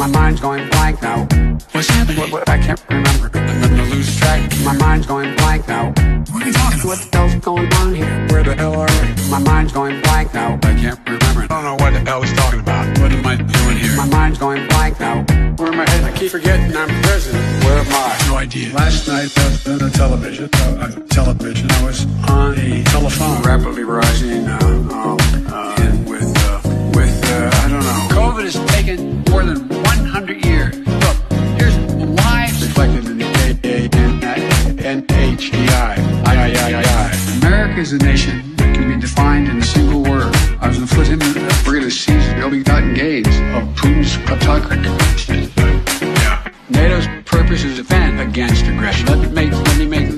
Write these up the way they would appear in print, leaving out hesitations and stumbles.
My mind's going blank now. What's happening? What? I can't remember. I'm gonna lose track. My mind's going blank now. What are you talking What about? the hell's going on here? Where the hell are we? My mind's going blank now. I can't remember. I don't know what the hell he's talking about. What am I doing here? My mind's going blank now. Where am I headed? I keep forgetting I'm president. Where am I? No idea. Last night I was on the television. I was on a telephone rapidly rising and with I don't know. COVID has taken more than 100 years. Look, here's lives Reflected in the NHEI. America is a nation that can be defined in a single word. I was going to put him in the we're going to seize the ill-begotten gains of Putin's kleptocracy. Yeah. NATO's purpose is to defend against aggression. Let me make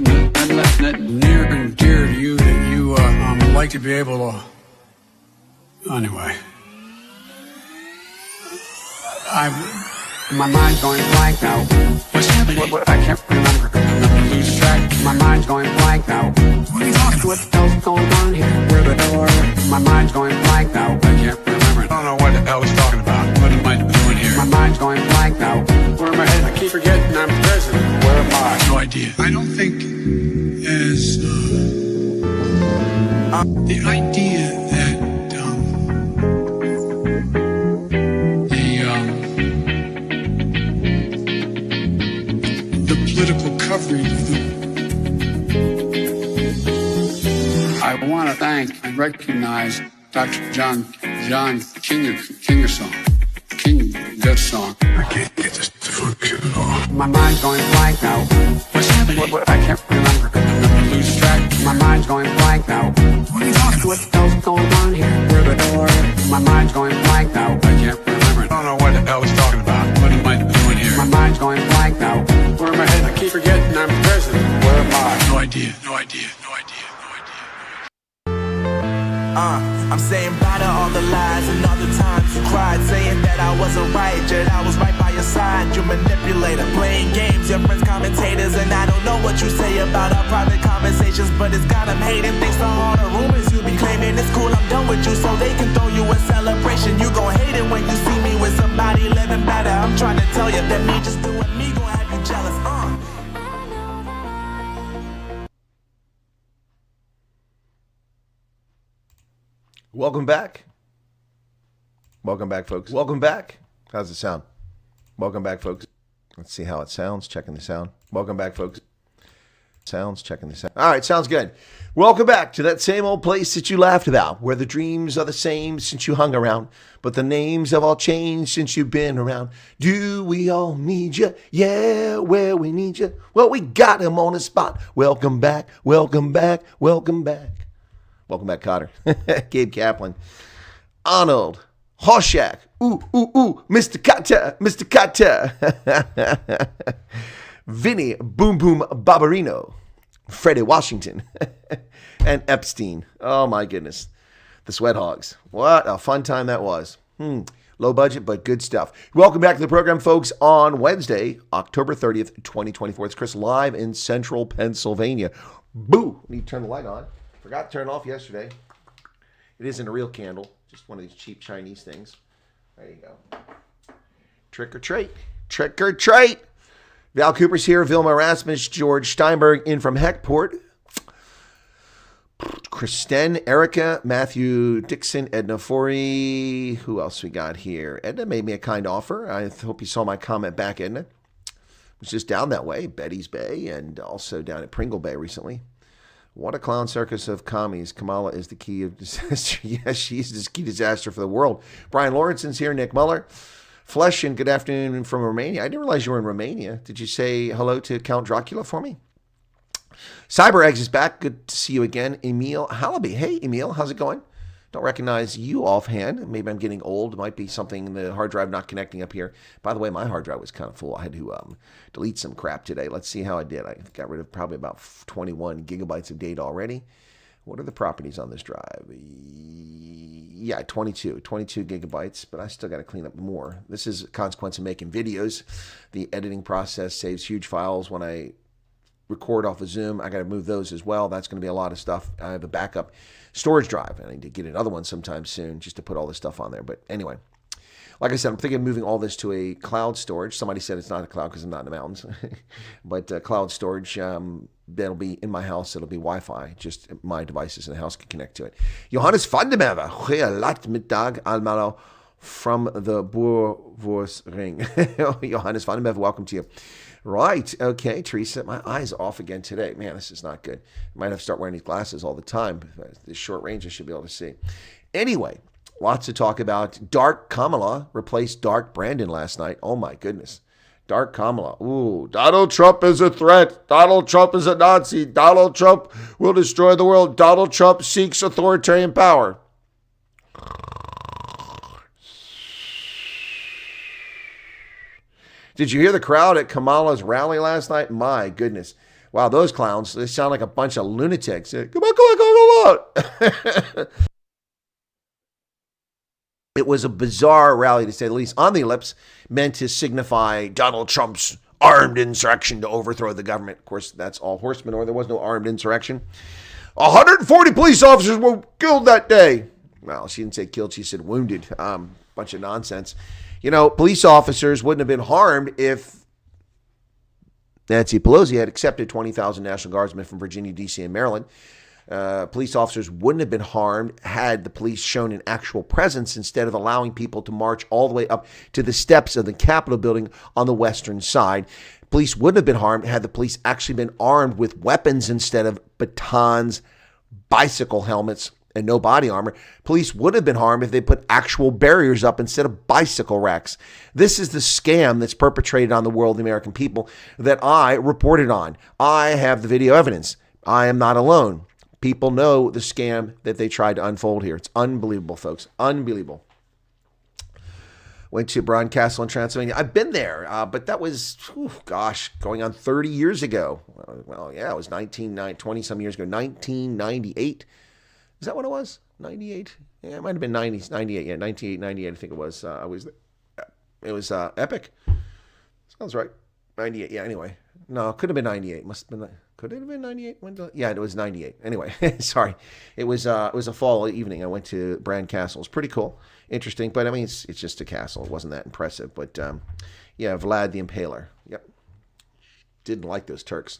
that Near and dear to you that you would like to be able to. Anyway. My mind's going blank now. What's happening? What? I can't remember. I'm gonna lose track. My mind's going blank now. What are you talking about? What the hell's going on here? Where the hell are we? My mind's going blank now. I can't remember. I don't know what the hell he's talking about. What am I doing here? My mind's going blank now. Where am I headed? I keep forgetting I'm president. Where am I? No idea. I don't think as the idea that the political coverage. I want to thank and recognize Dr. John Kingersong. That song. I can't get this to function at all. My mind's going blank now. What's happening? What? I can't remember. I'm gonna lose track. My mind's going blank now. What are you talking What about? the hell's going on here? Where the hell are we? My mind's going blank now. I can't remember. I don't know what the hell he's talking about. What am I doing here? My mind's going blank now. Where am I headed? I keep forgetting I'm president. Where am I? No idea. No idea. No idea. No idea. I'm saying bye to all the lies and all the times you cried, saying that I wasn't right, yet I was right by your side. You manipulator, playing games, your friends commentators, and I don't know what you say about our private conversations, but it's got them hating. Thanks to all the rumors you be claiming. It's cool, I'm done with you, so they can throw you a celebration. You gon' hate it when you see me with somebody living better. I'm trying to tell you that me just doing me gon' have you jealous. Welcome back. Welcome back, folks. Welcome back. How's it sound? Welcome back, folks. Let's see how it sounds. Checking the sound. Welcome back, folks. Sounds, checking the sound. All right, sounds good. Welcome back to that same old place that you laughed about, where the dreams are the same since you hung around, but the names have all changed since you've been around. Do we all need you? Yeah, where we need you. Well, we got him on the spot. Welcome back, welcome back, welcome back. Welcome back, Cotter. Gabe Kaplan. Arnold. Horshack. Ooh, Mr. Cotter. Vinny Boom Boom Barbarino. Freddie Washington. And Epstein. Oh, my goodness. The Sweat Hogs. What a fun time that was. Low budget, but good stuff. Welcome back to the program, folks, on Wednesday, October 30th, 2024. It's Chris live in central Pennsylvania. Boo! Need to turn the light on. Forgot to turn it off yesterday. It isn't a real candle, just one of these cheap Chinese things. There you go. Trick or treat. Trick or treat. Val Cooper's here. Vilma Rasmus. George Steinberg in from Heckport. Kristen, Erica, Matthew Dixon, Edna Forey. Who else we got here? Edna made me a kind offer. I hope you saw my comment back, Edna. I was just down that way, Betty's Bay, and also down at Pringle Bay recently. What a clown circus of commies. Kamala is the key of disaster. Yes, she's the key disaster for the world. Brian Lawrenson's here. Nick Muller. Flesh, and good afternoon from Romania. I didn't realize you were in Romania. Did you say hello to Count Dracula for me? Cyber Eggs is back. Good to see you again. Emil Halaby. Hey, Emil. How's it going? Don't recognize you offhand. Maybe I'm getting old. It might be something in the hard drive not connecting up here. By the way, my hard drive was kind of full. I had to delete some crap today. Let's see how I did. I got rid of probably about 21 gigabytes of data already. What are the properties on this drive? Yeah, 22 gigabytes, but I still got to clean up more. This is a consequence of making videos. The editing process saves huge files. When I record off of Zoom, I got to move those as well. That's going to be a lot of stuff. I have a backup storage drive. I need to get another one sometime soon just to put all this stuff on there. But anyway, Like I said, I'm thinking of moving all this to a cloud storage. Somebody said it's not a cloud because I'm not in the mountains. But cloud storage, that'll be in my house. It'll be Wi-Fi. Just my devices in the house can connect to it. Johannes van der Merwe. Goeienaand middag allemaal from the Boerwoersring. Johannes van der Merwe, welcome to you. Right. Okay, Teresa. My eyes are off again today. Man, this is not good. I might have to start wearing these glasses all the time. This short range I should be able to see. Anyway, lots to talk about. Dark Kamala replaced Dark Brandon last night. Oh, my goodness. Dark Kamala. Ooh, Donald Trump is a threat. Donald Trump is a Nazi. Donald Trump will destroy the world. Donald Trump seeks authoritarian power. Did you hear the crowd at Kamala's rally last night? My goodness. Wow, those clowns, they sound like a bunch of lunatics. Come on. It was a bizarre rally, to say the least. On the ellipse, meant to signify Donald Trump's armed insurrection to overthrow the government. Of course, that's all horse manure. There was no armed insurrection. 140 police officers were killed that day. Well, she didn't say killed. She said wounded. Bunch of nonsense. You know, police officers wouldn't have been harmed if Nancy Pelosi had accepted 20,000 National Guardsmen from Virginia, D.C., and Maryland. Police officers wouldn't have been harmed had the police shown an actual presence instead of allowing people to march all the way up to the steps of the Capitol building on the western side. Police wouldn't have been harmed had the police actually been armed with weapons instead of batons, bicycle helmets, and no body armor. Police would have been harmed if they put actual barriers up instead of bicycle racks. This is the scam that's perpetrated on the world, the American people, that I reported on. I have the video evidence. I am not alone. People know the scam that they tried to unfold here. It's unbelievable, folks. Unbelievable. Went to Braun Castle in Transylvania. I've been there, but that was, going on 30 years ago. Well, yeah, it was 20-some years ago, 1998. Is that what it was? 98? Yeah, it might have been 90s, 98. Yeah, 98, 98, I think it was. It was epic. Sounds right. 98, yeah, anyway. No, it could have been 98. Must have been, could it have been 98? Yeah, it was 98. Anyway, sorry. It was a fall evening. I went to Braun Castle. It was pretty cool. Interesting, but I mean, it's just a castle. It wasn't that impressive. But, yeah, Vlad the Impaler. Yep. Didn't like those Turks.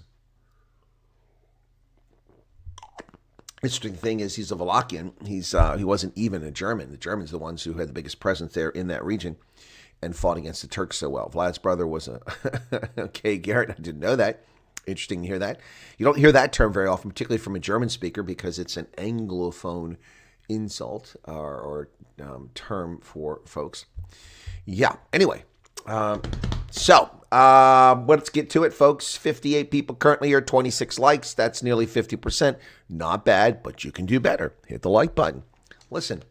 Interesting thing is he's a Wallachian. He wasn't even a German. The Germans are the ones who had the biggest presence there in that region and fought against the Turks so well. Vlad's brother was okay, Garrett. I didn't know that. Interesting to hear that. You don't hear that term very often, particularly from a German speaker, because it's an Anglophone insult or term for folks. Yeah. Anyway, let's get to it, folks. 58 people currently here, 26 likes. That's nearly 50%. Not bad, but you can do better. Hit the like button. Listen.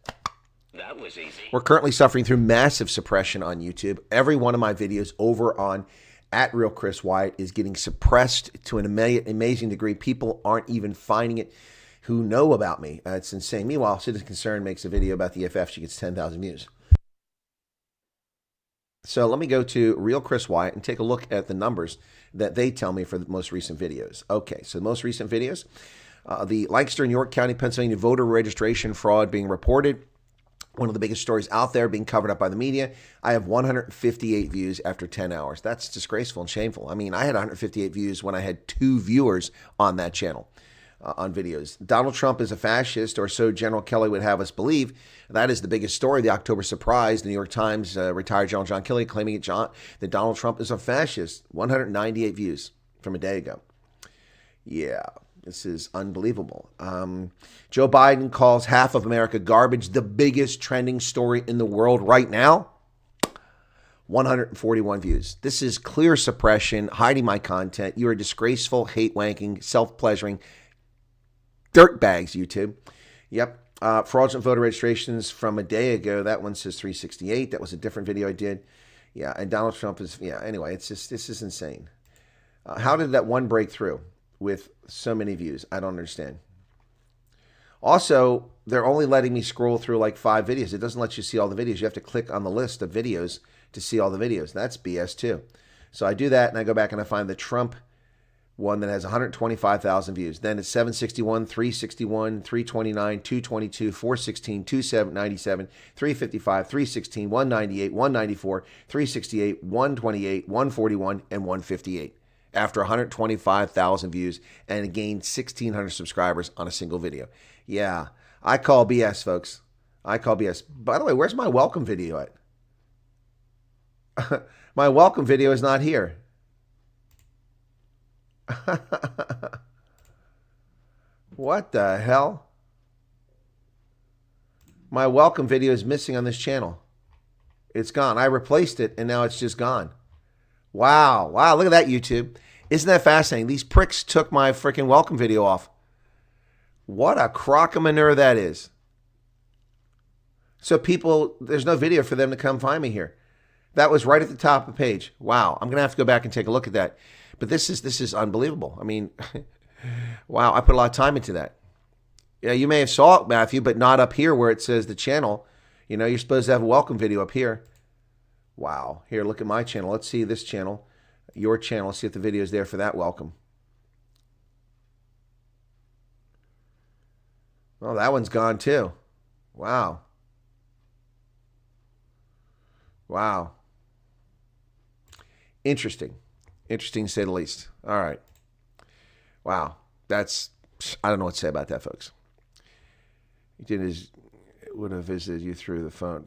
That was easy. We're currently suffering through massive suppression on YouTube. Every one of my videos over on @Real Chris Wyatt is getting suppressed to an amazing degree. People aren't even finding it who know about me. It's insane. Meanwhile, Citizen Concern makes a video about the EFF. She gets 10,000 views. So let me go to Real Chris Wyatt and take a look at the numbers that they tell me for the most recent videos. Okay, so the most recent videos, the Lancaster and York County, Pennsylvania voter registration fraud being reported. One of the biggest stories out there being covered up by the media. I have 158 views after 10 hours. That's disgraceful and shameful. I mean, I had 158 views when I had 2 viewers on that channel. On videos. Donald Trump is a fascist, or so General Kelly would have us believe. That is the biggest story. The October surprise. The New York Times, retired General John Kelly claiming that Donald Trump is a fascist. 198 views from a day ago. Yeah, this is unbelievable. Joe Biden calls half of America garbage. The biggest trending story in the world right now. 141 views. This is clear suppression, hiding my content. You are disgraceful, hate-wanking, self-pleasuring dirtbags, YouTube. Yep. Fraudulent voter registrations from a day ago. That one says 368. That was a different video I did. Yeah, and Donald Trump is, anyway, it's just, this is insane. How did that one break through with so many views? I don't understand. Also, they're only letting me scroll through like 5 videos. It doesn't let you see all the videos. You have to click on the list of videos to see all the videos. That's BS too. So I do that and I go back and I find the Trump one that has 125,000 views. Then it's 761, 361, 329, 222, 416, 297, 355, 316, 198, 194, 368, 128, 141, and 158. After 125,000 views and it gained 1,600 subscribers on a single video. Yeah, I call BS, folks. I call BS. By the way, where's my welcome video at? My welcome video is not here. What the hell? My welcome video is missing on this channel. It's gone. I replaced it and now it's just gone. Wow. Wow. Look at that, YouTube. Isn't that fascinating? These pricks took my freaking welcome video off. What a crock of manure that is. So people, there's no video for them to come find me here. That was right at the top of the page. Wow. I'm going to have to go back and take a look at that. But this is unbelievable. I mean, wow. I put a lot of time into that. Yeah, you may have saw it, Matthew, but not up here where it says the channel. You know, you're supposed to have a welcome video up here. Wow. Here, look at my channel. Let's see this channel, your channel. Let's see if the video is there for that welcome. Oh, that one's gone too. Wow. Wow. Interesting. Interesting to say the least. All right. Wow. That's, I don't know what to say about that, folks. He would have visited you through the phone.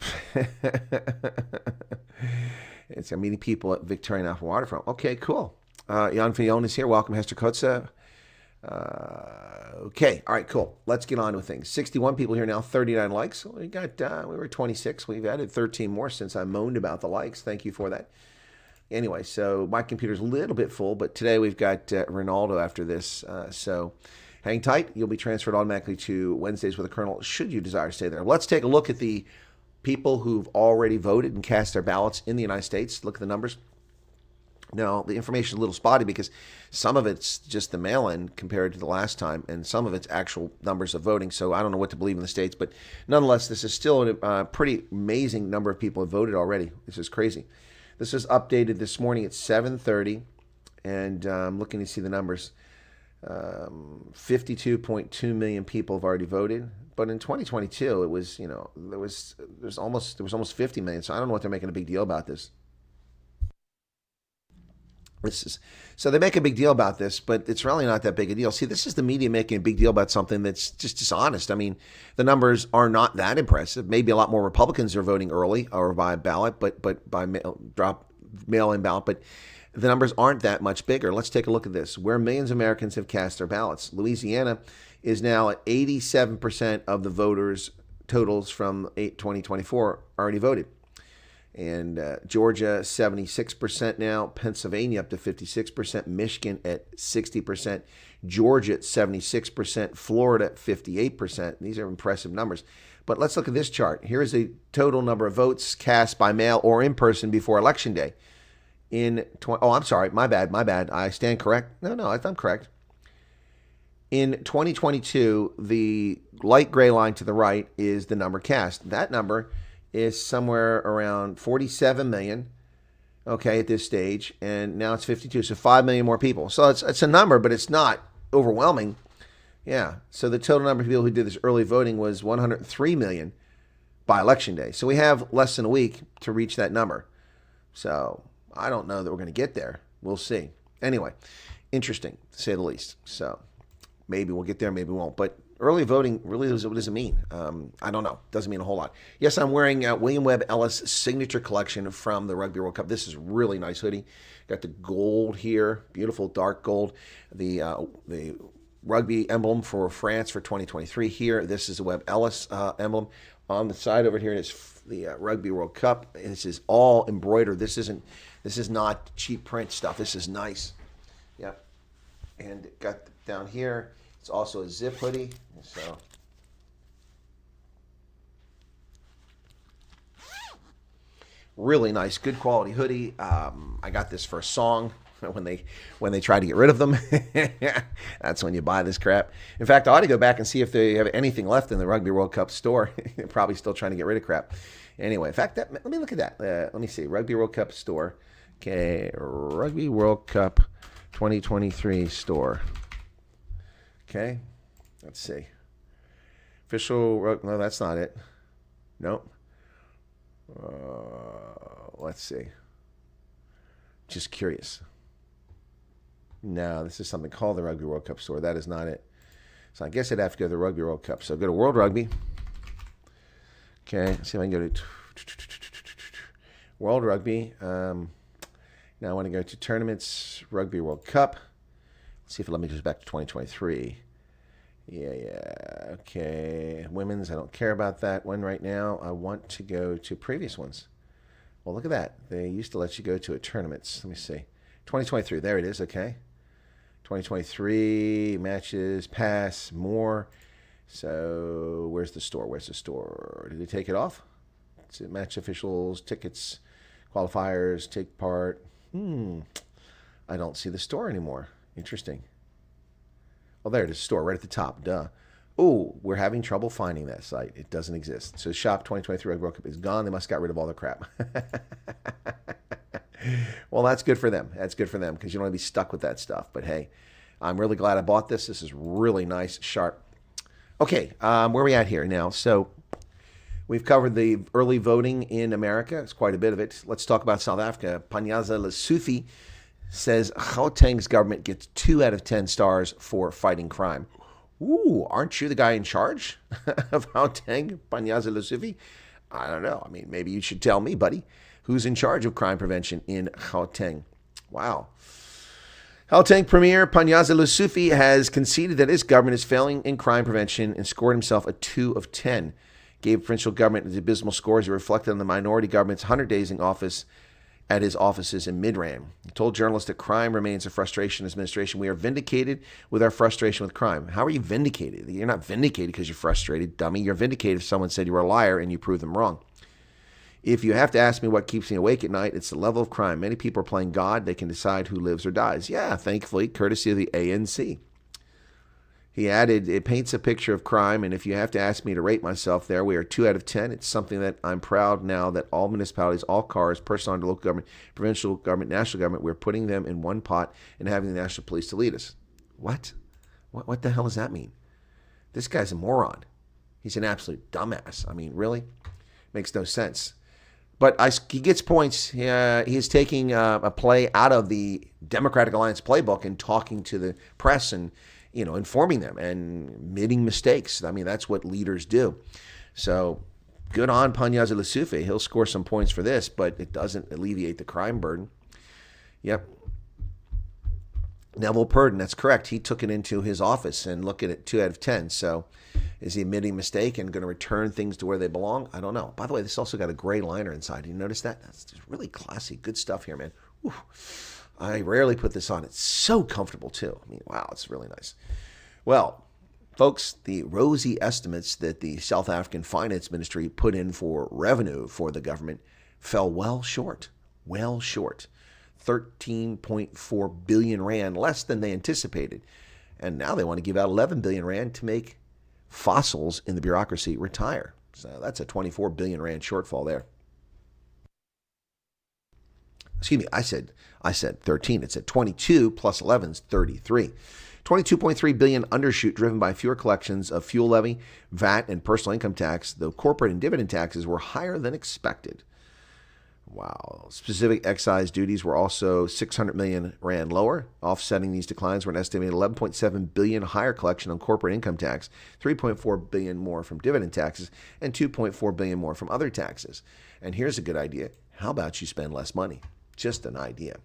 I'm meeting people at Victorian Apple Waterfront. Okay, cool. Jan Fiona is here. Welcome, Hester Kotze. Okay. All right, cool. Let's get on with things. 61 people here now, 39 likes. We were 26. We've added 13 more since I moaned about the likes. Thank you for that. Anyway, so my computer's a little bit full, but today we've got Ronaldo after this. So hang tight. You'll be transferred automatically to Wednesdays with a Colonel, should you desire to stay there. Let's take a look at the people who've already voted and cast their ballots in the United States. Look at the numbers. Now, the information is a little spotty because some of it's just the mail-in compared to the last time, and some of it's actual numbers of voting. So I don't know what to believe in the States, but nonetheless, this is still a pretty amazing number of people have voted already. This is crazy. This was updated this morning at 7:30, and I'm looking to see the numbers. 52.2 million people have already voted, but in 2022, it was, you know, there was almost 50 million. So I don't know what they're making a big deal about this. So they make a big deal about this, but it's really not that big a deal. See, this is the media making a big deal about something that's just dishonest. I mean, the numbers are not that impressive. Maybe a lot more Republicans are voting early or by ballot, but by mail-in ballot. But the numbers aren't that much bigger. Let's take a look at this, where millions of Americans have cast their ballots. Louisiana is now at 87% of the voters' totals from 2024 already voted. And Georgia, 76% now. Pennsylvania up to 56%. Michigan at 60%. Georgia at 76%. Florida at 58%. These are impressive numbers. But let's look at this chart. Here is the total number of votes cast by mail or in person before Election Day. I'm sorry. My bad. I stand correct. No, I'm correct. In 2022, the light gray line to the right is the number cast. That number is somewhere around 47 million, okay, at this stage, and now it's 52, so 5 million more people. So it's a number, but it's not overwhelming. Yeah, so the total number of people who did this early voting was 103 million by Election Day. So we have less than a week to reach that number. So I don't know that we're going to get there. We'll see. Anyway, interesting, to say the least. So maybe we'll get there, maybe we won't. But early voting, really, what does it mean? I don't know. Doesn't mean a whole lot. Yes, I'm wearing William Webb Ellis signature collection from the Rugby World Cup. This is a really nice hoodie. Got the gold here, beautiful dark gold. The rugby emblem for France for 2023 here. This is the Webb Ellis emblem. On the side over here is the Rugby World Cup. This is all embroidered. This is not cheap print stuff. This is nice. Yep. And got down here. It's also a zip hoodie, so really nice, good quality hoodie. I got this for a song when they try to get rid of them. That's when you buy this crap. In fact, I ought to go back and see if they have anything left in the Rugby World Cup store. They're probably still trying to get rid of crap. Anyway, in fact, let me look at that. Let me see, Rugby World Cup store. Okay, Rugby World Cup 2023 store. Okay, let's see. Official, no, that's not it. Nope. Let's see. Just curious. No, this is something called the Rugby World Cup store. That is not it. So I guess I'd have to go to the Rugby World Cup. So go to World Rugby. Okay, let's see if I can go to World Rugby. Now I want to go to tournaments, Rugby World Cup. Let's see if it let me go back to 2023. Yeah. Okay. Women's, I don't care about that one right now. I want to go to previous ones. Well, look at that. They used to let you go to a tournaments. Let me see. 2023. There it is. Okay. 2023 matches, pass, more. So where's the store? Where's the store? Did they take it off? It's match officials, tickets, qualifiers, take part. I don't see the store anymore. Interesting. Oh, there it is, store right at the top. Duh. Oh, we're having trouble finding that site. It doesn't exist. So Shop 2023 Rugby World Cup is gone. They must have got rid of all the crap. Well, that's good for them. That's good for them because you don't want to be stuck with that stuff. But hey, I'm really glad I bought this. This is really nice, sharp. Okay, where are we at here now? So we've covered the early voting in America. It's quite a bit of it. Let's talk about South Africa. Panyaza Lesufi says Gauteng's government gets 2 out of 10 stars for fighting crime. Ooh, aren't you the guy in charge of Gauteng, Panyaza Lesufi? I don't know. I mean, maybe you should tell me, buddy, who's in charge of crime prevention in Gauteng. Wow. Gauteng Premier Panyaza Lesufi has conceded that his government is failing in crime prevention and scored himself a 2 of 10. Gave provincial government the abysmal scores that reflected on the minority government's 100 days in office at his offices in Midrand. He told journalists that crime remains a frustration in his administration. We are vindicated with our frustration with crime. How are you vindicated? You're not vindicated because you're frustrated, dummy. You're vindicated if someone said you were a liar and you proved them wrong. If you have to ask me what keeps me awake at night, it's the level of crime. Many people are playing God. They can decide who lives or dies. Yeah, thankfully, courtesy of the ANC. He added, it paints a picture of crime, and if you have to ask me to rate myself there, we are 2 out of 10. It's something that I'm proud now that all municipalities, all cars, personal under local government, provincial government, national government, we're putting them in one pot and having the national police to lead us. What? What the hell does that mean? This guy's a moron. He's an absolute dumbass. I mean, really? Makes no sense. But he gets points. He is taking a play out of the Democratic Alliance playbook and talking to the press and, informing them and admitting mistakes. I mean, that's what leaders do. So good on Panyaza Lesufi. He'll score some points for this, but it doesn't alleviate the crime burden. Yep. Neville Purdon, that's correct. He took it into his office and look at it 2 out of 10. So is he admitting mistake and going to return things to where they belong? I don't know. By the way, this also got a gray liner inside. Did you notice that? That's just really classy. Good stuff here, man. Whew. I rarely put this on. It's so comfortable, too. I mean, wow, it's really nice. Well, folks, the rosy estimates that the South African Finance Ministry put in for revenue for the government fell well short. 13.4 billion rand, less than they anticipated. And now they want to give out 11 billion rand to make fossils in the bureaucracy retire. So that's a 24 billion rand shortfall there. Excuse me, I said 13. It's at 22 plus 11 is 33. 22.3 billion undershoot driven by fewer collections of fuel levy, VAT, and personal income tax, though corporate and dividend taxes were higher than expected. Wow. Specific excise duties were also 600 million rand lower. Offsetting these declines were an estimated 11.7 billion higher collection on corporate income tax, 3.4 billion more from dividend taxes, and 2.4 billion more from other taxes. And here's a good idea. How about you spend less money? Just an idea.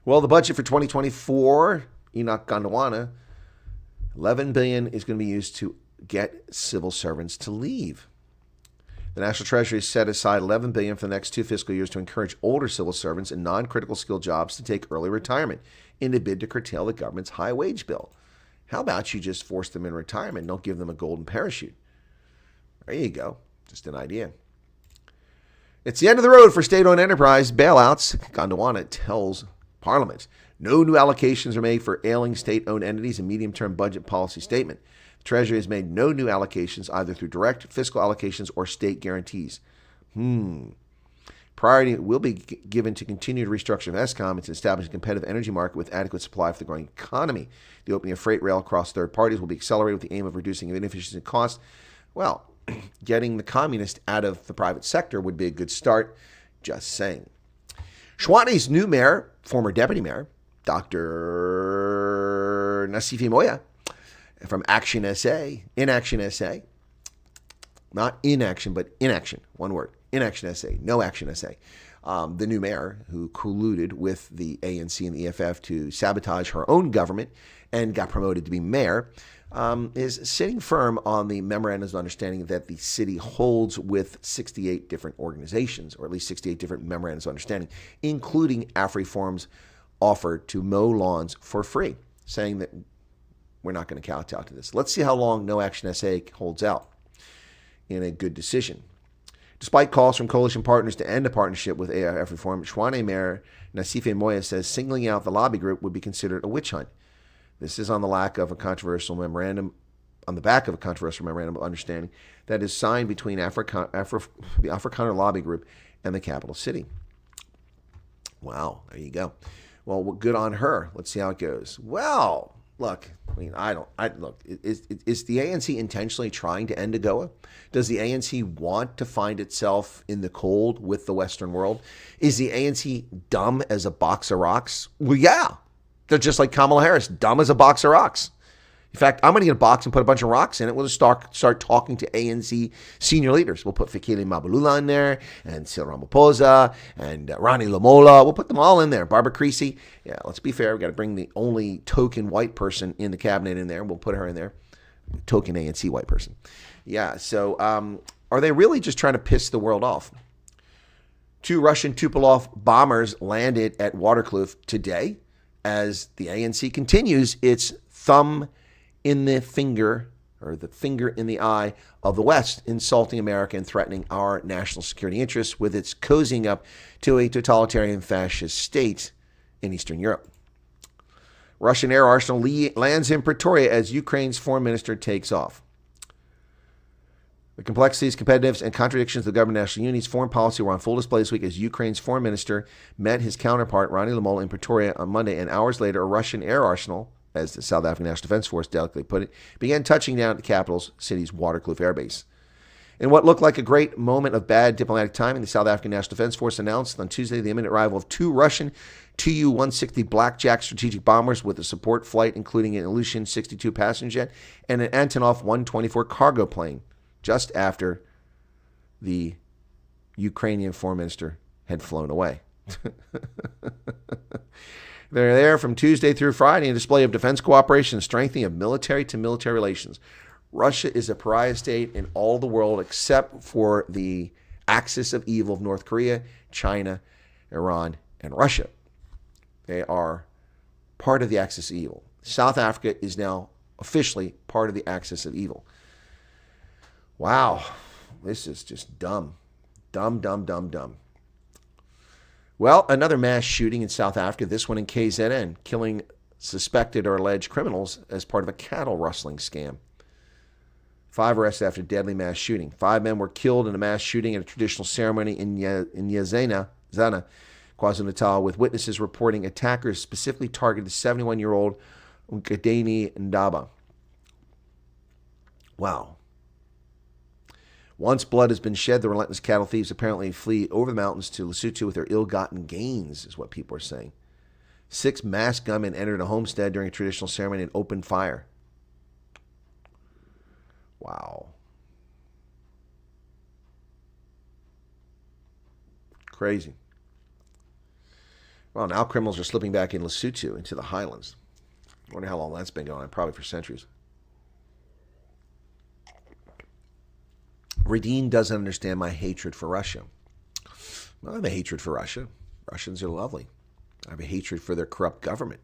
Well, the budget for 2024, Enoch Gondwana, 11 billion is going to be used to get civil servants to leave. The National Treasury set aside $11 billion for the next 2 fiscal years to encourage older civil servants in non-critical skill jobs to take early retirement in a bid to curtail the government's high wage bill. How about you just force them in retirement and don't give them a golden parachute? There you go. Just an idea. It's the end of the road for state-owned enterprise bailouts, Gondwana tells Parliament. No new allocations are made for ailing state-owned entities in medium-term budget policy statement. The Treasury has made no new allocations either through direct fiscal allocations or state guarantees. Priority will be given to continued restructuring of ESCOM and to establish a competitive energy market with adequate supply for the growing economy. The opening of freight rail across third parties will be accelerated with the aim of reducing inefficiency and cost. Well, getting the communists out of the private sector would be a good start. Just saying. Shwane's new mayor, former deputy mayor, Dr. Nassif Moya, from Action SA, Inaction SA, not inaction, but inaction, one word. Inaction SA, no Action SA. The new mayor who colluded with the ANC and the EFF to sabotage her own government and got promoted to be mayor, is sitting firm on the memorandums of understanding that the city holds with 68 different organizations, or at least 68 different memorandums of understanding, including AfriForum's offer to mow lawns for free, saying that we're not going to kowtow to this. Let's see how long No Action SA holds out in a good decision. Despite calls from coalition partners to end a partnership with AfriForum, Shwane Mayor Nassif Moya says singling out the lobby group would be considered a witch hunt. This is on the back of a controversial memorandum of understanding that is signed between the Afrikaner lobby group and the capital city. Wow, there you go. Well, good on her. Let's see how it goes. Well, look, is the ANC intentionally trying to end AGOA? Does the ANC want to find itself in the cold with the Western world? Is the ANC dumb as a box of rocks? Well, yeah. They're just like Kamala Harris, dumb as a box of rocks. In fact, I'm going to get a box and put a bunch of rocks in it. We'll just start talking to ANC senior leaders. We'll put Fikile Mbalula in there, and Cyril Ramaphosa, and Rani Lamola. We'll put them all in there. Barbara Creasy. Yeah, let's be fair. We've got to bring the only token white person in the cabinet in there. We'll put her in there. Token ANC white person. Yeah, so are they really just trying to piss the world off? 2 Russian Tupolev bombers landed at Waterkloof today as the ANC continues its thumb in the finger, or the finger in the eye of the West, insulting America and threatening our national security interests with its cozying up to a totalitarian fascist state in Eastern Europe. Russian air arsenal lands in Pretoria as Ukraine's foreign minister takes off. The complexities, competitiveness, and contradictions of the government of national unity's foreign policy were on full display this week as Ukraine's foreign minister met his counterpart, Rani Lamola, in Pretoria on Monday, and hours later, a Russian air arsenal, as the South African National Defense Force delicately put it, began touching down at the capital city's Waterkloof Air Base. In what looked like a great moment of bad diplomatic timing, the South African National Defense Force announced on Tuesday the imminent arrival of 2 Russian Tu-160 Blackjack strategic bombers with a support flight, including an Ilyushin 62 passenger jet and an Antonov 124 cargo plane, just after the Ukrainian foreign minister had flown away. They're there from Tuesday through Friday, a display of defense cooperation and strengthening of military-to-military relations. Russia is a pariah state in all the world except for the axis of evil of North Korea, China, Iran, and Russia. They are part of the axis of evil. South Africa is now officially part of the axis of evil. Wow, this is just dumb. Dumb. Well, another mass shooting in South Africa, this one in KZN, killing suspected or alleged criminals as part of a cattle rustling scam. 5 arrested after deadly mass shooting. 5 men were killed in a mass shooting at a traditional ceremony in Nyazana, KwaZulu-Natal, with witnesses reporting attackers specifically targeted 71-year-old Nkadeni Ndaba. Wow. Once blood has been shed, the relentless cattle thieves apparently flee over the mountains to Lesotho with their ill-gotten gains, is what people are saying. 6 masked gunmen entered a homestead during a traditional ceremony and opened fire. Wow. Crazy. Well, now criminals are slipping back in Lesotho into the highlands. I wonder how long that's been going on, probably for centuries. Radine doesn't understand my hatred for Russia. Well, I have a hatred for Russia. Russians are lovely. I have a hatred for their corrupt government.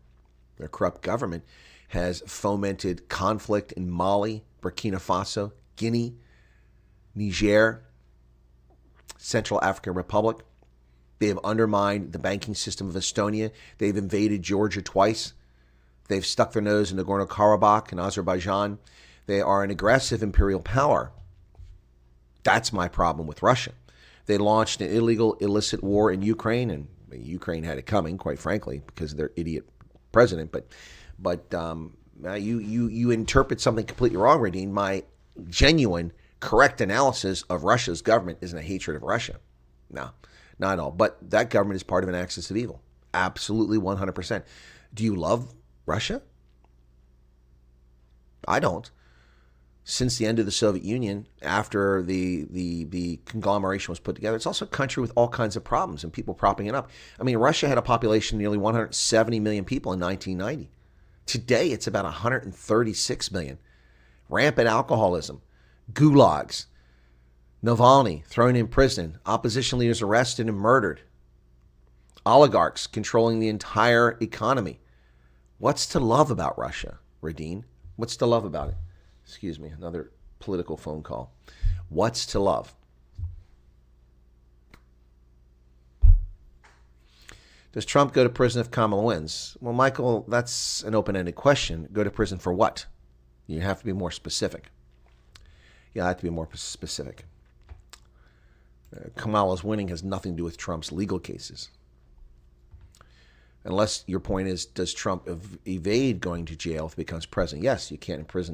Their corrupt government has fomented conflict in Mali, Burkina Faso, Guinea, Niger, Central African Republic. They have undermined the banking system of Estonia. They've invaded Georgia twice. They've stuck their nose in Nagorno-Karabakh and Azerbaijan. They are an aggressive imperial power. That's my problem with Russia. They launched an illegal, illicit war in Ukraine, and Ukraine had it coming, quite frankly, because of their idiot president. But you interpret something completely wrong, Radine. My genuine, correct analysis of Russia's government isn't a hatred of Russia. No, not at all. But that government is part of an axis of evil. Absolutely 100%. Do you love Russia? I don't. Since the end of the Soviet Union, after the conglomeration was put together, it's also a country with all kinds of problems and people propping it up. I mean, Russia had a population of nearly 170 million people in 1990. Today, it's about 136 million. Rampant alcoholism, gulags, Navalny thrown in prison, opposition leaders arrested and murdered, oligarchs controlling the entire economy. What's to love about Russia, Radine? What's to love about it? Excuse me, another political phone call. What's to love? Does Trump go to prison if Kamala wins? Well, Michael, that's an open-ended question. Go to prison for what? You have to be more specific. Yeah, I have to be more specific. Kamala's winning has nothing to do with Trump's legal cases. Unless your point is, does Trump evade going to jail if he becomes president? Yes, you can't put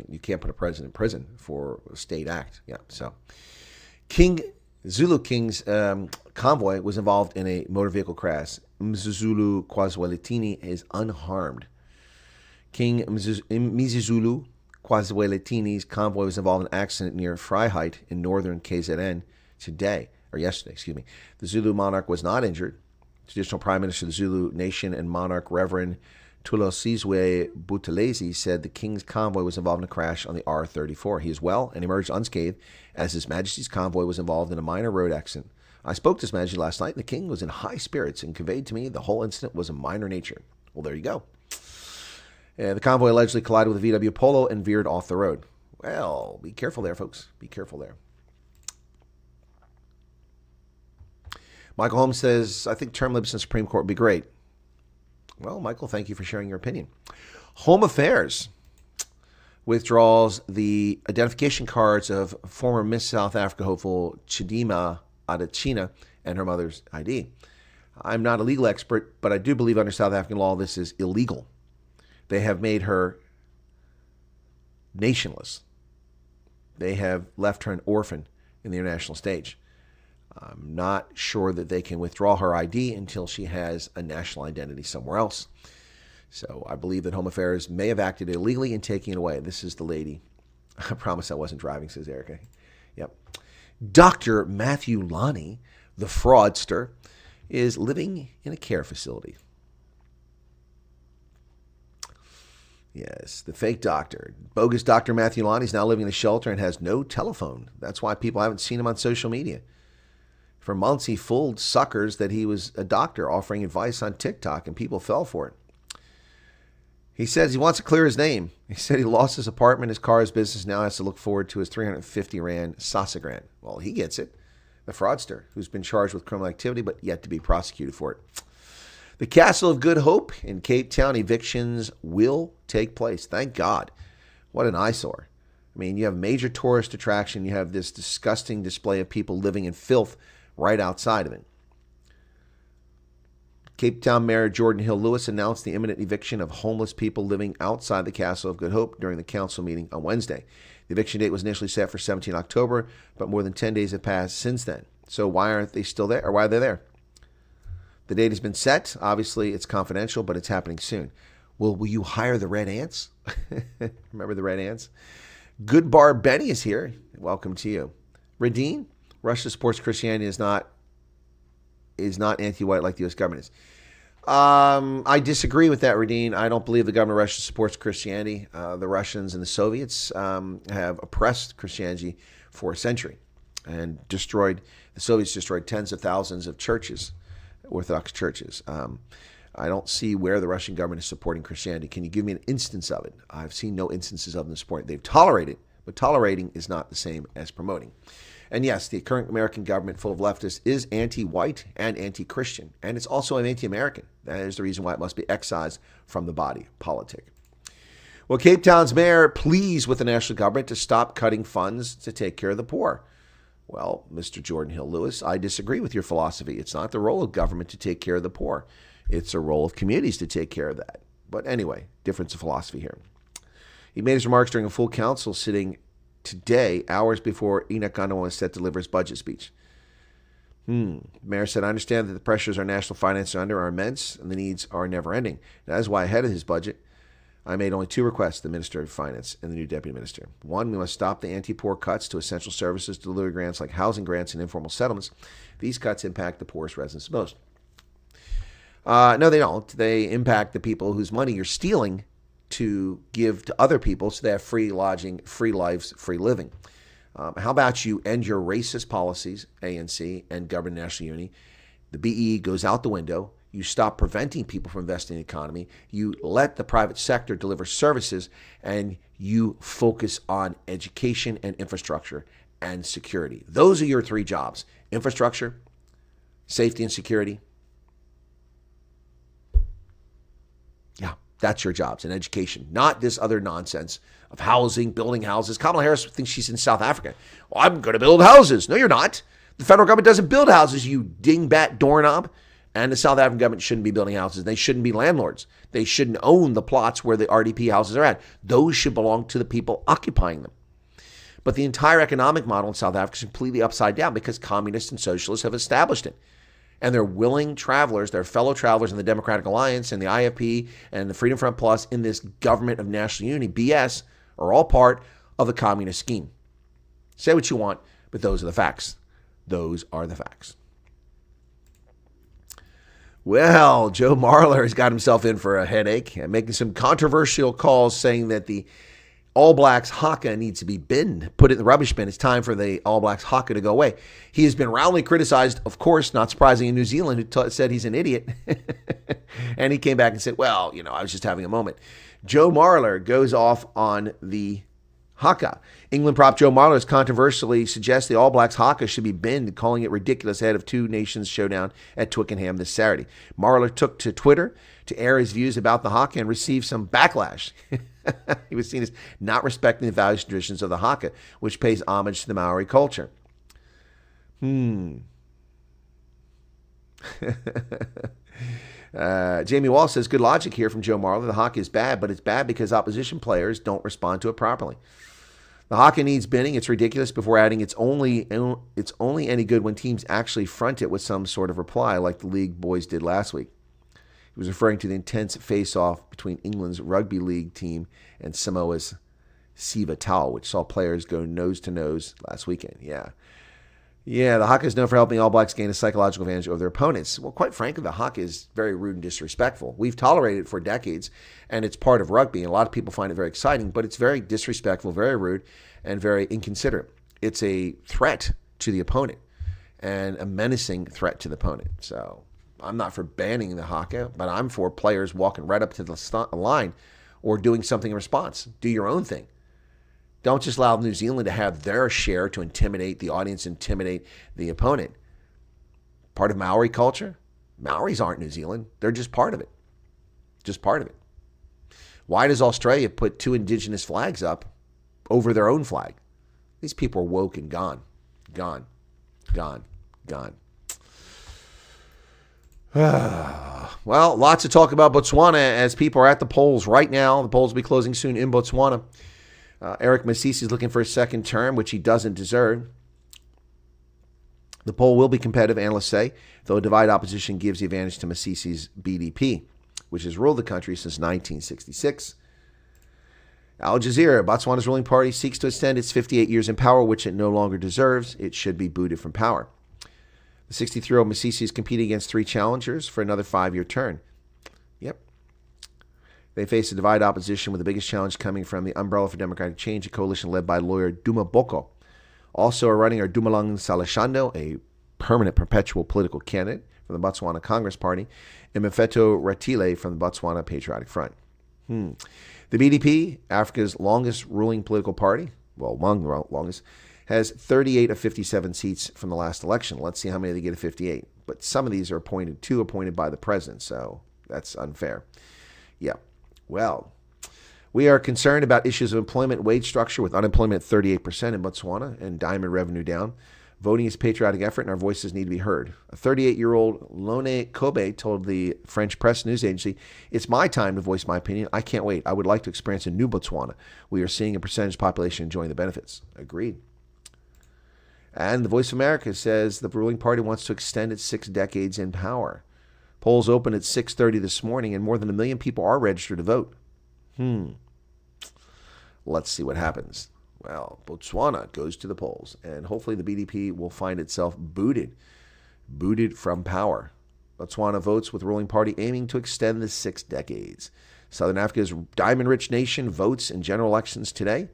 a president in prison for a state act. Yeah. So, Zulu King's convoy was involved in a motor vehicle crash. Mzulu Kwazwelitini is unharmed. King Mzulu Kwazwelitini's convoy was involved in an accident near Freiheit in northern KZN yesterday. The Zulu monarch was not injured. Traditional Prime Minister of the Zulu Nation and monarch Reverend Tulosizwe Buthelezi said the king's convoy was involved in a crash on the R34. He is well and emerged unscathed as His Majesty's convoy was involved in a minor road accident. I spoke to His Majesty last night and the king was in high spirits and conveyed to me the whole incident was of minor nature. Well, there you go. The convoy allegedly collided with a VW Polo and veered off the road. Well, be careful there, folks. Be careful there. Michael Holmes says, I think term limits in the Supreme Court would be great. Well, Michael, thank you for sharing your opinion. Home Affairs withdraws the identification cards of former Miss South Africa hopeful Chidima Adachina and her mother's ID. I'm not a legal expert, but I do believe under South African law this is illegal. They have made her nationless. They have left her an orphan in the international stage. I'm not sure that they can withdraw her ID until she has a national identity somewhere else. So I believe that Home Affairs may have acted illegally in taking it away. This is the lady. I promise I wasn't driving, says Erica. Yep. Dr. Matthew Lonnie, the fraudster, is living in a care facility. Yes, the fake doctor. Bogus Dr. Matthew Lonnie is now living in a shelter and has no telephone. That's why people haven't seen him on social media. For months, he fooled suckers that he was a doctor offering advice on TikTok, and people fell for it. He says he wants to clear his name. He said he lost his apartment, his car, his business, now has to look forward to his 350 Rand Sasagrand. Well, he gets it. The fraudster, who's been charged with criminal activity, but yet to be prosecuted for it. The Castle of Good Hope in Cape Town, evictions will take place. Thank God. What an eyesore. I mean, you have major tourist attraction. You have this disgusting display of people living in filth right outside of it. Cape Town Mayor Jordan Hill Lewis announced the imminent eviction of homeless people living outside the Castle of Good Hope during the council meeting on Wednesday. The eviction date was initially set for 17 October, but more than 10 days have passed since then. So why aren't they still there, or why are they there? The date has been set. Obviously, it's confidential, but it's happening soon. Will you hire the Red Ants? Remember the Red Ants? Good Bar Benny is here. Welcome to you. Radine? Russia supports Christianity is not anti-white like the U.S. government is. I disagree with that, Radine. I don't believe the government of Russia supports Christianity. The Russians and the Soviets have oppressed Christianity for a century and the Soviets destroyed tens of thousands of churches, Orthodox churches. I don't see where the Russian government is supporting Christianity. Can you give me an instance of it? I've seen no instances of them supporting. They've tolerated, but tolerating is not the same as promoting. And yes, the current American government full of leftists is anti-white and anti-Christian. And it's also an anti-American. That is the reason why it must be excised from the body politic. Well, Cape Town's mayor pleads with the national government to stop cutting funds to take care of the poor. Well, Mr. Jordan Hill Lewis, I disagree with your philosophy. It's not the role of government to take care of the poor. It's a role of communities to take care of that. But anyway, difference of philosophy here. He made his remarks during a full council sitting today, hours before Enoch Gunn was set to deliver his budget speech. The mayor said, I understand that the pressures our national finances are under are immense and the needs are never ending. That is why ahead of his budget, I made only two requests to the Minister of Finance and the new Deputy Minister. One, we must stop the anti-poor cuts to essential services, delivery grants like housing grants and informal settlements. These cuts impact the poorest residents most. No, they don't. They impact the people whose money you're stealing to give to other people so they have free lodging, free lives, free living. How about you end your racist policies, ANC, and government national unity? The BEE goes out the window. You stop preventing people from investing in the economy. You let the private sector deliver services, and you focus on education and infrastructure and security. Those are your three jobs: infrastructure, safety and security. Yeah, that's your jobs, and education, not this other nonsense of housing, building houses. Kamala Harris thinks she's in South Africa. Well, I'm going to build houses. No, you're not. The federal government doesn't build houses, you dingbat doorknob. And the South African government shouldn't be building houses. They shouldn't be landlords. They shouldn't own the plots where the RDP houses are at. Those should belong to the people occupying them. But the entire economic model in South Africa is completely upside down because communists and socialists have established it. And they're willing travelers, their fellow travelers in the Democratic Alliance and the IFP and the Freedom Front Plus in this government of national unity, BS, are all part of the communist scheme. Say what you want, but those are the facts. Those are the facts. Well, Joe Marler has got himself in for a headache, making some controversial calls saying that the All Blacks haka needs to be binned, put it in the rubbish bin. It's time for the All Blacks haka to go away. He has been roundly criticized, of course, not surprising, in New Zealand, who said he's an idiot. And he came back and said, well, I was just having a moment. Joe Marler goes off on the haka. England prop Joe Marler has controversially suggests the All Blacks haka should be binned, calling it ridiculous ahead of two nations showdown at Twickenham this Saturday. Marler took to Twitter to air his views about the haka and received some backlash. He was seen as not respecting the values and traditions of the haka, which pays homage to the Maori culture. Jamie Wall says, good logic here from Joe Marler. The haka is bad, but it's bad because opposition players don't respond to it properly. The haka needs binning. It's ridiculous before adding it's only any good when teams actually front it with some sort of reply like the league boys did last week. He was referring to the intense face-off between England's rugby league team and Samoa's Siva Tau, which saw players go nose-to-nose last weekend. Yeah, the haka is known for helping All Blacks gain a psychological advantage over their opponents. Well, quite frankly, the haka is very rude and disrespectful. We've tolerated it for decades, and it's part of rugby, and a lot of people find it very exciting, but it's very disrespectful, very rude, and very inconsiderate. It's a threat to the opponent, and a menacing threat to the opponent. So I'm not for banning the haka, but I'm for players walking right up to the line or doing something in response. Do your own thing. Don't just allow New Zealand to have their share to intimidate the audience, intimidate the opponent. Part of Maori culture? Maoris aren't New Zealand. They're just part of it. Just part of it. Why does Australia put two indigenous flags up over their own flag? These people are woke and gone. Gone. Well, lots to talk about Botswana as people are at the polls right now. The polls will be closing soon in Botswana. Eric Masisi is looking for a second term, which he doesn't deserve. The poll will be competitive, analysts say, though a divided opposition gives the advantage to Masisi's BDP, which has ruled the country since 1966. Al Jazeera, Botswana's ruling party, seeks to extend its 58 years in power, which it no longer deserves. It should be booted from power. The 63-year-old Masisi is competing against three challengers for another 5-year term. Yep. They face a divided opposition with the biggest challenge coming from the Umbrella for Democratic Change, a coalition led by lawyer Duma Boko. Also running are Dumalung Salashando, a permanent perpetual political candidate from the Botswana Congress Party, and Mfeto Ratile from the Botswana Patriotic Front. The BDP, Africa's longest ruling political party, well, among the longest, has 38 of 57 seats from the last election. Let's see how many they get of 58. But some of these are appointed by the president, so that's unfair. Yeah. Well, we are concerned about issues of employment wage structure with unemployment at 38% in Botswana and diamond revenue down. Voting is a patriotic effort, and our voices need to be heard. A 38-year-old Lone Kobe told the French press news agency, "It's my time to voice my opinion. I can't wait. I would like to experience a new Botswana. We are seeing a percentage population enjoying the benefits." Agreed. And the Voice of America says the ruling party wants to extend its 6 decades in power. Polls opened at 6:30 this morning, and more than 1 million people are registered to vote. Let's see what happens. Well, Botswana goes to the polls, and hopefully the BDP will find itself booted from power. Botswana votes with ruling party aiming to extend the 6 decades. Southern Africa's diamond-rich nation votes in general elections today.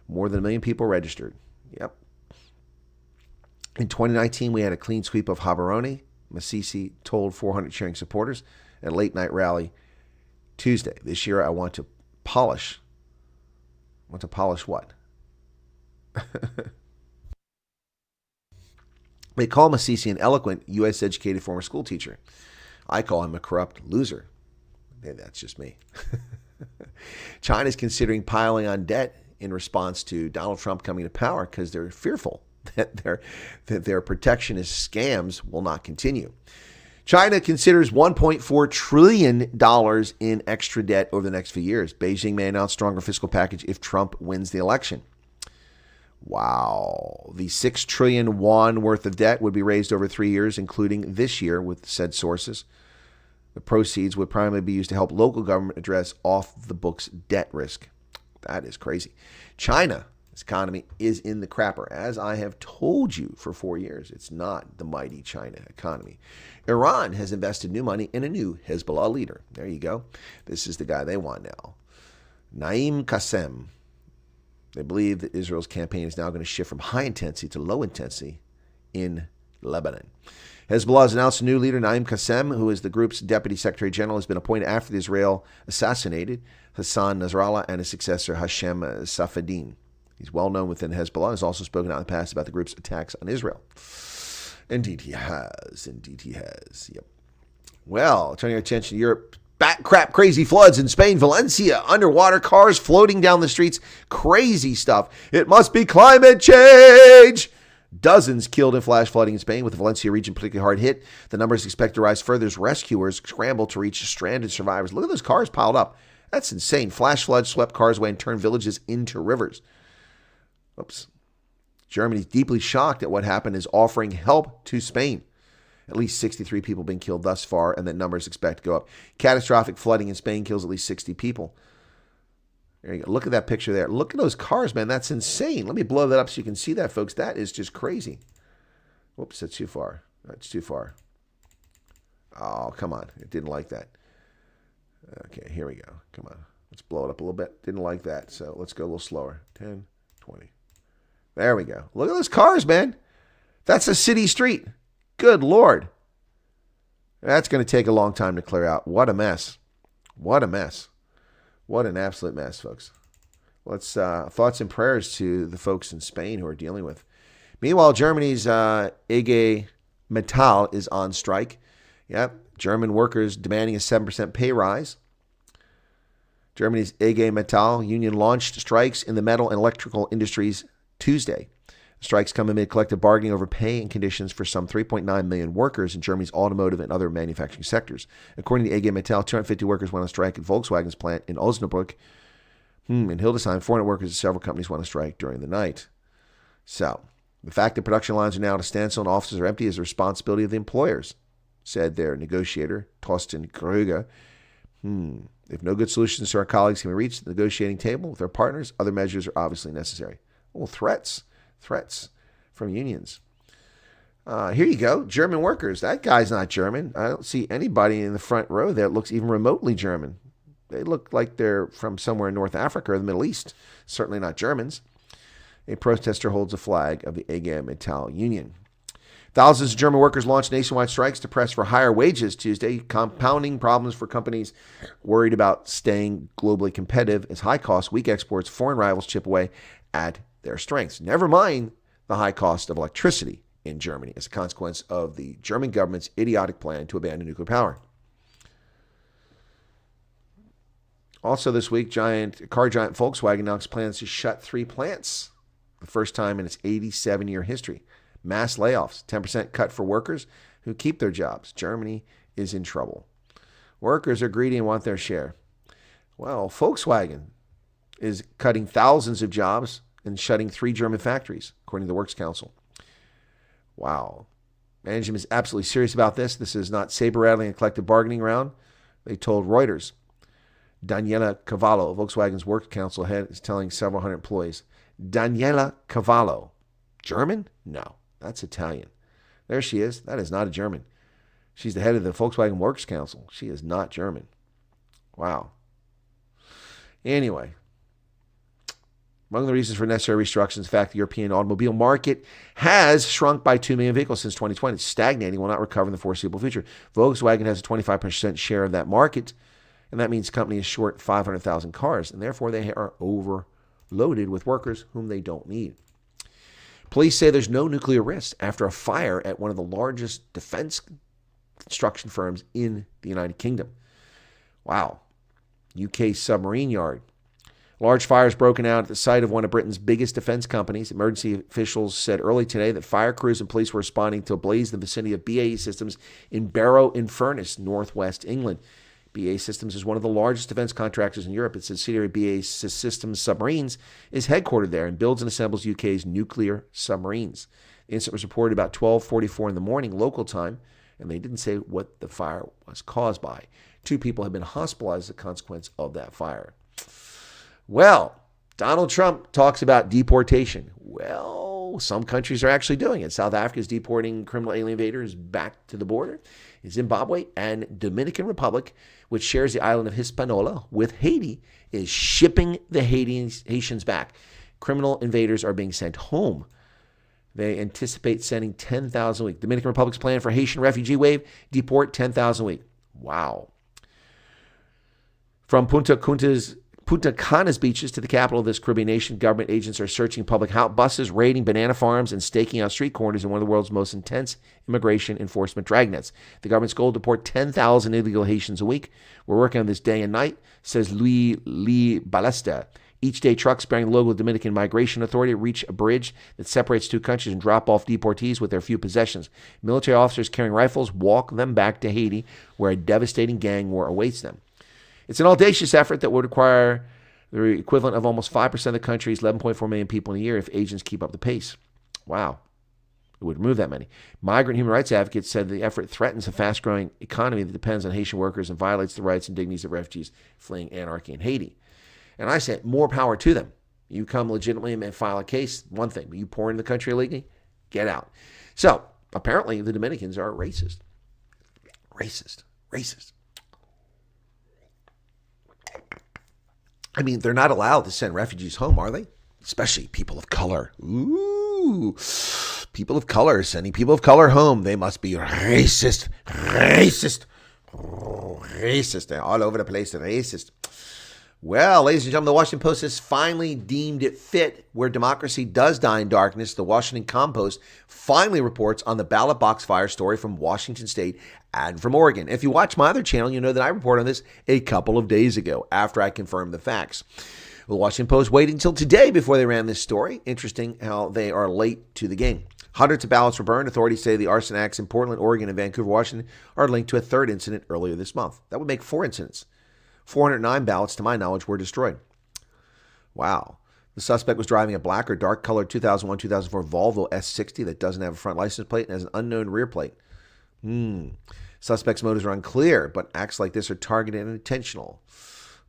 More than 1 million people registered. Yep. In 2019, we had a clean sweep of Gaborone. Masisi told 400 cheering supporters at a late-night rally Tuesday. This year, I want to polish. Want to polish what? They call Masisi an eloquent, U.S.-educated former school teacher. I call him a corrupt loser. Maybe that's just me. China is considering piling on debt in response to Donald Trump coming to power because they're fearful that their protectionist scams will not continue. China considers $1.4 trillion in extra debt over the next few years. Beijing may announce stronger fiscal package if Trump wins the election. Wow. The 6 trillion won worth of debt would be raised over 3 years, including this year, with said sources. The proceeds would primarily be used to help local government address off-the-books debt risk. That is crazy. China's economy is in the crapper. As I have told you for 4 years, it's not the mighty China economy. Iran has invested new money in a new Hezbollah leader. There you go. This is the guy they want now. Naim Qassem. They believe that Israel's campaign is now going to shift from high intensity to low intensity in Lebanon. Hezbollah has announced a new leader, Naim Qassem, who is the group's deputy secretary general, has been appointed after Israel assassinated Hassan Nasrallah and his successor, Hashem Safadin. He's well known within Hezbollah, has also spoken out in the past about the group's attacks on Israel. Indeed he has. Indeed he has. Yep. Well, turning our attention to Europe. Bat crap crazy floods in Spain, Valencia, underwater cars floating down the streets. Crazy stuff. It must be climate change. Dozens killed in flash flooding in Spain, with the Valencia region particularly hard hit. The numbers expect to rise further as rescuers scramble to reach stranded survivors. Look at those cars piled up. That's insane. Flash floods swept cars away and turned villages into rivers. Oops. Germany's deeply shocked at what happened, is offering help to Spain. At least 63 people have been killed thus far, and that numbers expect to go up. Catastrophic flooding in Spain kills at least 60 people. There you go. Look at that picture there. Look at those cars, man. That's insane. Let me blow that up so you can see that, folks. That is just crazy. Whoops, that's too far. That's too far. Oh, come on. It didn't like that. Okay, here we go. Come on. Let's blow it up a little bit. Didn't like that, so let's go a little slower. 10, 20. There we go. Look at those cars, man. That's a city street. Good Lord. That's going to take a long time to clear out. What a mess. What a mess. What an absolute mess, folks. Let's thoughts and prayers to the folks in Spain who are dealing with. Meanwhile, Germany's IG Metall is on strike. Yep, German workers demanding a 7% pay rise. Germany's IG Metall union launched strikes in the metal and electrical industries Tuesday. Strikes come amid collective bargaining over pay and conditions for some 3.9 million workers in Germany's automotive and other manufacturing sectors. According to IG Metall, 250 workers went on strike at Volkswagen's plant in Osnabrück. In Hildesheim, 400 workers at several companies went on strike during the night. So, the fact that production lines are now at a standstill and offices are empty is the responsibility of the employers, said their negotiator, Thorsten Krüger. If no good solutions to our colleagues can be reached at the negotiating table with their partners, other measures are obviously necessary. Well, threats from unions. Here you go. German workers. That guy's not German. I don't see anybody in the front row there that looks even remotely German. They look like they're from somewhere in North Africa or the Middle East. Certainly not Germans. A protester holds a flag of the IG Metall union. Thousands of German workers launched nationwide strikes to press for higher wages Tuesday, compounding problems for companies worried about staying globally competitive as high cost, weak exports, foreign rivals chip away at their strengths. Never mind the high cost of electricity in Germany as a consequence of the German government's idiotic plan to abandon nuclear power. Also this week, car giant Volkswagen announced plans to shut 3 plants, the first time in its 87-year history. Mass layoffs, 10% cut for workers who keep their jobs. Germany is in trouble. Workers are greedy and want their share. Well, Volkswagen is cutting thousands of jobs and shutting 3 German factories, according to the Works Council. Wow. Management is absolutely serious about this. This is not saber-rattling and collective bargaining round. They told Reuters. Daniela Cavallo, Volkswagen's Works Council head, is telling several hundred employees. Daniela Cavallo. German? No, that's Italian. There she is. That is not a German. She's the head of the Volkswagen Works Council. She is not German. Wow. Anyway, among the reasons for necessary restructuring is the fact the European automobile market has shrunk by 2 million vehicles since 2020. It's stagnating, will not recover in the foreseeable future. Volkswagen has a 25% share of that market, and that means the company is short 500,000 cars, and therefore they are overloaded with workers whom they don't need. Police say there's no nuclear risk after a fire at one of the largest defense construction firms in the United Kingdom. Wow. UK submarine yard. Large fires broken out at the site of one of Britain's biggest defense companies. Emergency officials said early today that fire crews and police were responding to a blaze in the vicinity of BAE Systems in Barrow-in-Furness, northwest England. BAE Systems is one of the largest defense contractors in Europe. Its subsidiary BAE Systems Submarines is headquartered there and builds and assembles UK's nuclear submarines. The incident was reported about 12:44 in the morning local time, and they didn't say what the fire was caused by. 2 people have been hospitalized as a consequence of that fire. Well, Donald Trump talks about deportation. Well, some countries are actually doing it. South Africa is deporting criminal alien invaders back to the border. Zimbabwe and Dominican Republic, which shares the island of Hispaniola with Haiti, is shipping the Haitians back. Criminal invaders are being sent home. They anticipate sending 10,000 a week. Dominican Republic's plan for Haitian refugee wave, deport 10,000 a week. Wow. From Punta Cana's beaches to the capital of this Caribbean nation, government agents are searching public buses, raiding banana farms, and staking out street corners in one of the world's most intense immigration enforcement dragnets. The government's goal to deport 10,000 illegal Haitians a week. We're working on this day and night, says Lee Balesta. Each day, trucks bearing the logo of the Dominican Migration Authority reach a bridge that separates 2 countries and drop off deportees with their few possessions. Military officers carrying rifles walk them back to Haiti, where a devastating gang war awaits them. It's an audacious effort that would require the equivalent of almost 5% of the country's 11.4 million people in a year if agents keep up the pace. Wow. It would remove that many. Migrant human rights advocates said the effort threatens a fast-growing economy that depends on Haitian workers and violates the rights and dignities of refugees fleeing anarchy in Haiti. And I said, more power to them. You come legitimately and file a case, one thing. But you pour into the country illegally, get out. So, apparently, the Dominicans are racist. Racist. I mean, they're not allowed to send refugees home, are they? Especially people of color. Ooh, people of color, sending people of color home. They must be racist. Oh, racist. They're all over the place, racist. Well, ladies and gentlemen, the Washington Post has finally deemed it fit where democracy does die in darkness. The Washington Compost finally reports on the ballot box fire story from Washington State and from Oregon. If you watch my other channel, you know that I reported on this a couple of days ago after I confirmed the facts. The Washington Post waited until today before they ran this story. Interesting how they are late to the game. Hundreds of ballots were burned. Authorities say the arson acts in Portland, Oregon, and Vancouver, Washington are linked to a 3rd incident earlier this month. That would make 4 incidents. 409 ballots, to my knowledge, were destroyed. Wow. The suspect was driving a black or dark-colored 2001-2004 Volvo S60 that doesn't have a front license plate and has an unknown rear plate. Suspect's motives are unclear, but acts like this are targeted and intentional.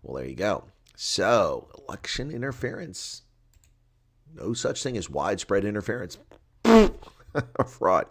Well, there you go. So, election interference. No such thing as widespread interference. Or fraud.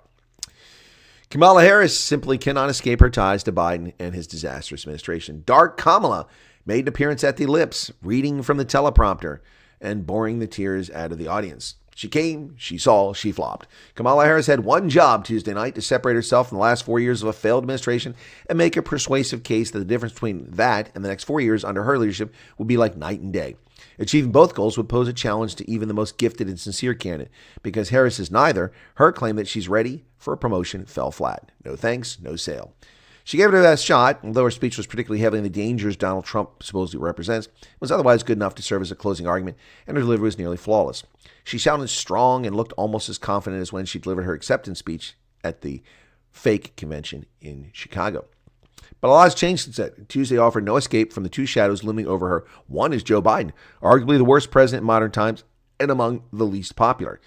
Kamala Harris simply cannot escape her ties to Biden and his disastrous administration. Dark Kamala made an appearance at the ellipse, reading from the teleprompter and boring the tears out of the audience. She came, she saw, she flopped. Kamala Harris had one job Tuesday night to separate herself from the last 4 years of a failed administration and make a persuasive case that the difference between that and the next 4 years under her leadership would be like night and day. Achieving both goals would pose a challenge to even the most gifted and sincere candidate. Because Harris is neither, her claim that she's ready for a promotion fell flat. No thanks, no sale. She gave it her best shot, although her speech was particularly heavy in the dangers Donald Trump supposedly represents. It was otherwise good enough to serve as a closing argument, and her delivery was nearly flawless. She sounded strong and looked almost as confident as when she delivered her acceptance speech at the fake convention in Chicago. But a lot has changed since then. Tuesday offered no escape from the two shadows looming over her. One is Joe Biden, arguably the worst president in modern times and among the least popular.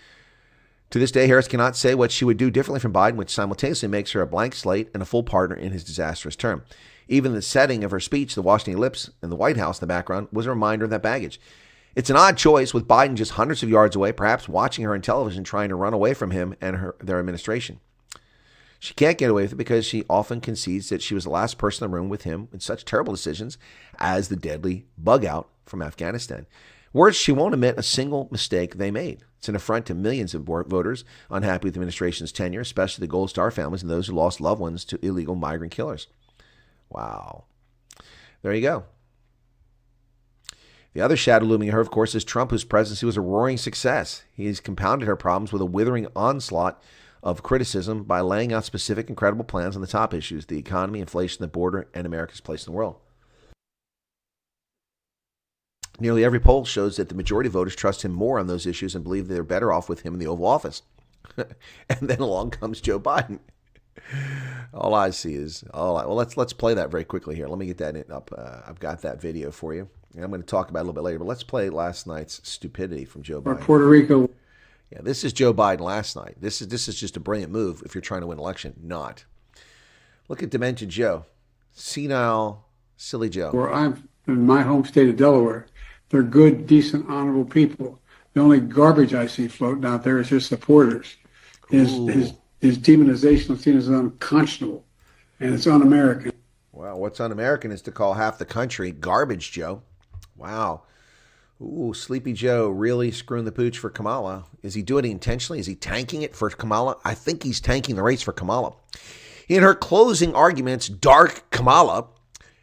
To this day, Harris cannot say what she would do differently from Biden, which simultaneously makes her a blank slate and a full partner in his disastrous term. Even the setting of her speech, the Washington ellipse and the White House in the background, was a reminder of that baggage. It's an odd choice, with Biden just hundreds of yards away, perhaps watching her on television, trying to run away from him and their administration. She can't get away with it because she often concedes that she was the last person in the room with him in such terrible decisions as the deadly bug out from Afghanistan. Worse, she won't admit a single mistake they made. It's an affront to millions of voters unhappy with the administration's tenure, especially the Gold Star families and those who lost loved ones to illegal migrant killers. Wow. There you go. The other shadow looming at her, of course, is Trump, whose presidency was a roaring success. He's compounded her problems with a withering onslaught of criticism by laying out specific and credible plans on the top issues: the economy, inflation, the border, and America's place in the world. Nearly every poll shows that the majority of voters trust him more on those issues and believe they're better off with him in the Oval Office. And then along comes Joe Biden. All I see is, well, let's play that very quickly here. Let me get that up. I've got that video for you. And I'm going to talk about it a little bit later, but let's play last night's stupidity from Joe Biden. Puerto Rico. Yeah, this is Joe Biden last night. This is just a brilliant move if you're trying to win an election. Not. Look at Demented Joe. Senile, silly Joe. Where I'm in my home state of Delaware, they're good, decent, honorable people. The only garbage I see floating out there is his supporters. His demonization of seen as unconscionable, and it's un-American. Well, what's un-American is to call half the country garbage, Joe. Wow. Ooh, Sleepy Joe really screwing the pooch for Kamala. Is he doing it intentionally? Is he tanking it for Kamala? I think he's tanking the race for Kamala. In her closing arguments, Dark Kamala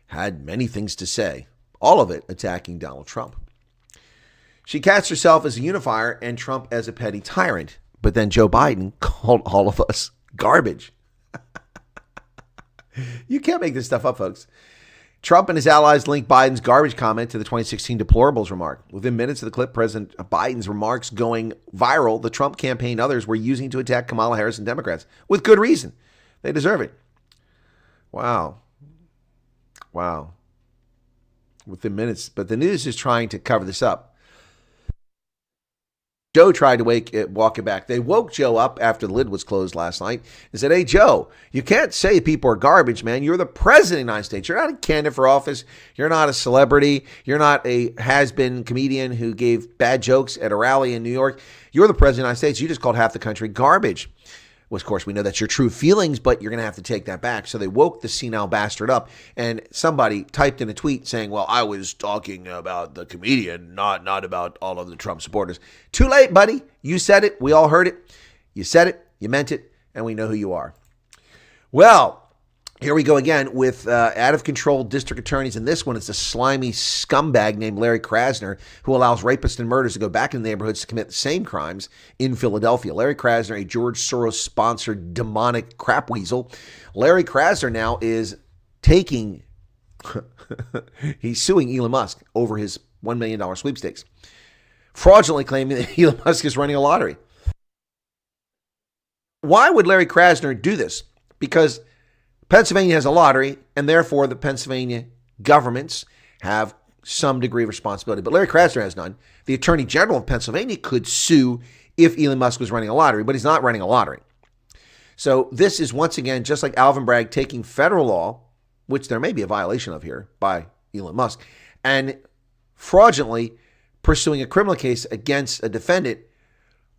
had many things to say, all of it attacking Donald Trump. She cast herself as a unifier and Trump as a petty tyrant, but then Joe Biden called all of us garbage. You can't make this stuff up, folks. Trump and his allies linked Biden's garbage comment to the 2016 deplorables remark. Within minutes of the clip, President Biden's remarks going viral, the Trump campaign and others were using to attack Kamala Harris and Democrats. With good reason. They deserve it. Wow. Within minutes. But the news is trying to cover this up. Joe tried to walk it back. They woke Joe up after the lid was closed last night and said, "Hey, Joe, you can't say people are garbage, man. You're the president of the United States. You're not a candidate for office. You're not a celebrity. You're not a has-been comedian who gave bad jokes at a rally in New York. You're the president of the United States. You just called half the country garbage." Well, of course, we know that's your true feelings, but you're going to have to take that back. So they woke the senile bastard up, and somebody typed in a tweet saying, "Well, I was talking about the comedian, not about all of the Trump supporters." Too late, buddy. You said it. We all heard it. You said it. You meant it. And we know who you are. Well, here we go again with out-of-control district attorneys. And this one is a slimy scumbag named Larry Krasner, who allows rapists and murderers to go back in the neighborhoods to commit the same crimes in Philadelphia. Larry Krasner, a George Soros-sponsored demonic crap weasel. Larry Krasner now is taking, he's suing Elon Musk over his $1 million sweepstakes, fraudulently claiming that Elon Musk is running a lottery. Why would Larry Krasner do this? Because Pennsylvania has a lottery, and therefore the Pennsylvania governments have some degree of responsibility. But Larry Krasner has none. The Attorney General of Pennsylvania could sue if Elon Musk was running a lottery, but he's not running a lottery. So this is once again just like Alvin Bragg taking federal law, which there may be a violation of here by Elon Musk, and fraudulently pursuing a criminal case against a defendant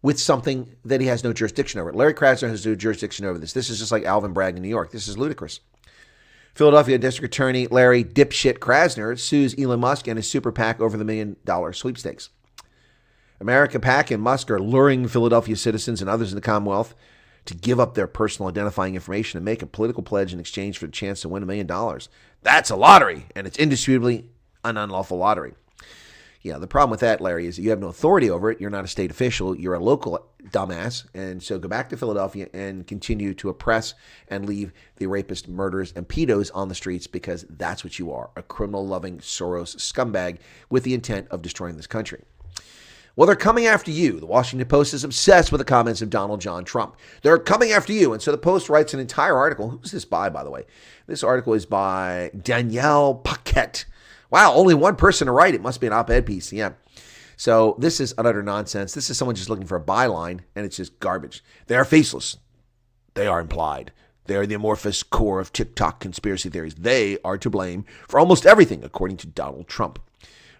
with something that he has no jurisdiction over. Larry Krasner has no jurisdiction over this. This is just like Alvin Bragg in New York. This is ludicrous. Philadelphia District Attorney Larry Dipshit Krasner sues Elon Musk and his super PAC over the $1 million sweepstakes. America PAC and Musk are luring Philadelphia citizens and others in the Commonwealth to give up their personal identifying information and make a political pledge in exchange for the chance to win $1 million. That's a lottery, and it's indisputably an unlawful lottery. Yeah, the problem with that, Larry, is that you have no authority over it. You're not a state official. You're a local dumbass. And so go back to Philadelphia and continue to oppress and leave the rapists, murderers, and pedos on the streets, because that's what you are, a criminal-loving Soros scumbag with the intent of destroying this country. Well, they're coming after you. The Washington Post is obsessed with the comments of Donald John Trump. They're coming after you. And so the Post writes an entire article. Who's this by the way? This article is by Danielle Paquette. Wow, only one person to write it. Must be an op-ed piece. Yeah. So this is utter nonsense. This is someone just looking for a byline, and it's just garbage. They are faceless. They are implied. They are the amorphous core of TikTok conspiracy theories. They are to blame for almost everything, according to Donald Trump.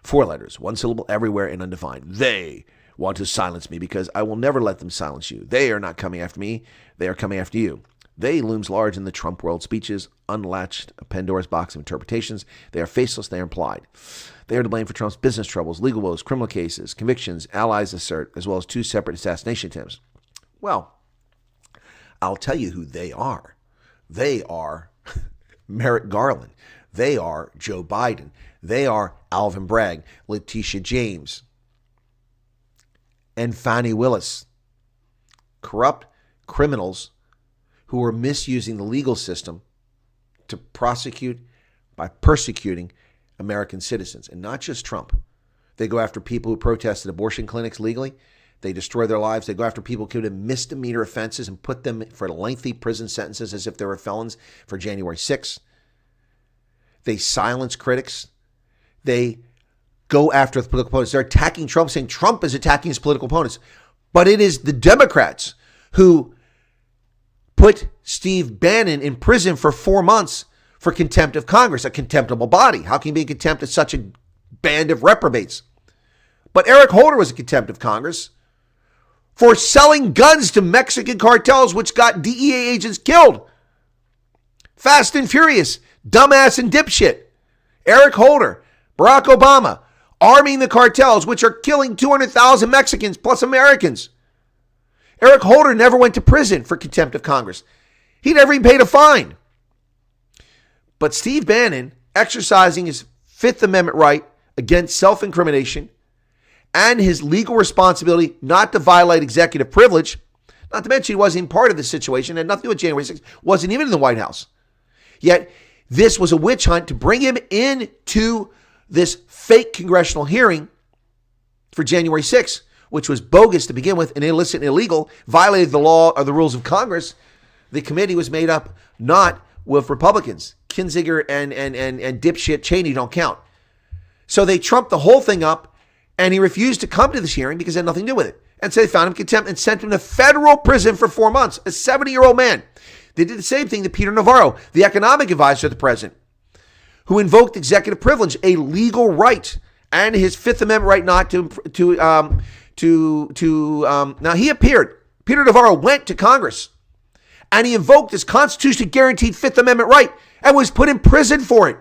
4 letters, 1 syllable everywhere and undefined. They want to silence me because I will never let them silence you. They are not coming after me. They are coming after you. They looms large in the Trump world speeches, unlatched a Pandora's box of interpretations. They are faceless. They are implied. They are to blame for Trump's business troubles, legal woes, criminal cases, convictions, allies assert, as well as 2 separate assassination attempts. Well, I'll tell you who they are. They are Merrick Garland. They are Joe Biden. They are Alvin Bragg, Letitia James, and Fani Willis. Corrupt criminals who are misusing the legal system to prosecute by persecuting American citizens, and not just Trump. They go after people who protested abortion clinics legally. They destroy their lives. They go after people who committed misdemeanor offenses and put them for lengthy prison sentences as if they were felons for January 6th. They silence critics. They go after the political opponents. They're attacking Trump, saying Trump is attacking his political opponents. But it is the Democrats who put Steve Bannon in prison for 4 months for contempt of Congress, a contemptible body. How can you be in contempt of such a band of reprobates? But Eric Holder was in contempt of Congress for selling guns to Mexican cartels, which got DEA agents killed. Fast and Furious, dumbass and dipshit. Eric Holder, Barack Obama, arming the cartels, which are killing 200,000 Mexicans plus Americans. Eric Holder never went to prison for contempt of Congress. He never even paid a fine. But Steve Bannon, exercising his Fifth Amendment right against self-incrimination and his legal responsibility not to violate executive privilege, not to mention he wasn't even part of the situation, had nothing to do with January 6th, wasn't even in the White House. Yet this was a witch hunt to bring him into this fake congressional hearing for January 6th, which was bogus to begin with and illicit and illegal, violated the law or the rules of Congress. The committee was made up not with Republicans. Kinzinger and dipshit Cheney don't count. So they trumped the whole thing up, and he refused to come to this hearing because it had nothing to do with it. And so they found him contempt and sent him to federal prison for 4 months, a 70-year-old man. They did the same thing to Peter Navarro, the economic advisor to the president, who invoked executive privilege, a legal right, and his Fifth Amendment right not now he appeared. Peter Navarro went to Congress, and he invoked his constitutionally guaranteed Fifth Amendment right and was put in prison for it.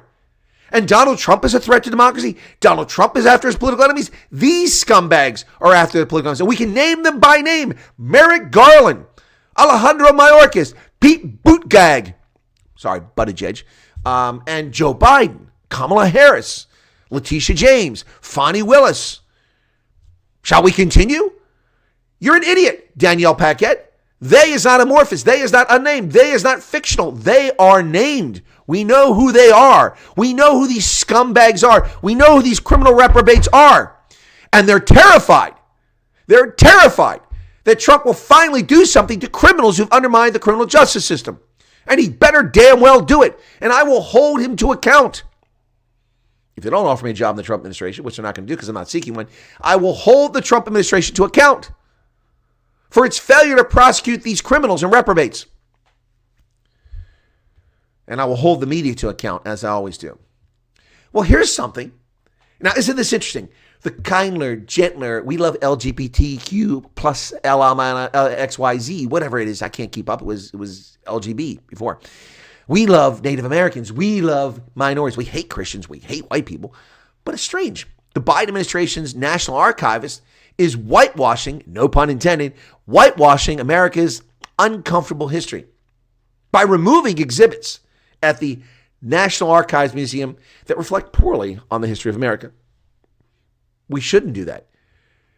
And Donald Trump is a threat to democracy. Donald Trump is after his political enemies. These scumbags are after the political enemies. And we can name them by name. Merrick Garland, Alejandro Mayorkas, Pete Buttigieg, and Joe Biden, Kamala Harris, Letitia James, Fani Willis. Shall we continue? You're an idiot, Danielle Paquette. They is not amorphous. They is not unnamed. They is not fictional. They are named. We know who they are. We know who these scumbags are. We know who these criminal reprobates are. And they're terrified. They're terrified that Trump will finally do something to criminals who've undermined the criminal justice system. And he better damn well do it. And I will hold him to account. If they don't offer me a job in the Trump administration, which they're not going to do because I'm not seeking one, I will hold the Trump administration to account for its failure to prosecute these criminals and reprobates. And I will hold the media to account, as I always do. Well, here's something. Now, isn't this interesting? The kinder, gentler, we love LGBTQ plus XYZ, whatever it is. I can't keep up. It was LGB before. We love Native Americans. We love minorities. We hate Christians. We hate white people. But it's strange. The Biden administration's national archivist is whitewashing, no pun intended, whitewashing America's uncomfortable history by removing exhibits at the National Archives Museum that reflect poorly on the history of America. We shouldn't do that.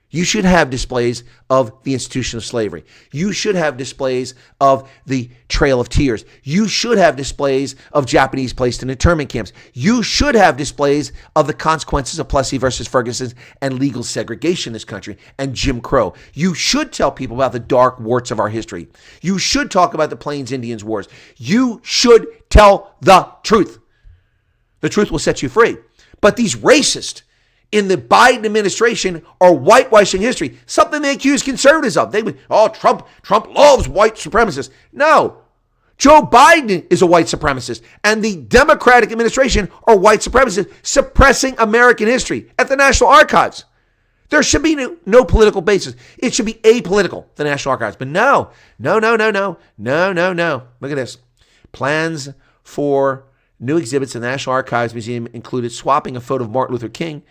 You should have displays of the institution of slavery. You should have displays of the Trail of Tears. You should have displays of Japanese placed in internment camps. You should have displays of the consequences of Plessy versus Ferguson and legal segregation in this country and Jim Crow. You should tell people about the dark warts of our history. You should talk about the Plains Indians Wars. You should tell the truth. The truth will set you free. But these racists in the Biden administration are whitewashing history, something they accuse conservatives of. They would, Trump loves white supremacists. No, Joe Biden is a white supremacist, and the Democratic administration are white supremacists suppressing American history at the National Archives. There should be no political basis. It should be apolitical, the National Archives. But no. Look at this. Plans for new exhibits in the National Archives Museum included swapping a photo of Martin Luther King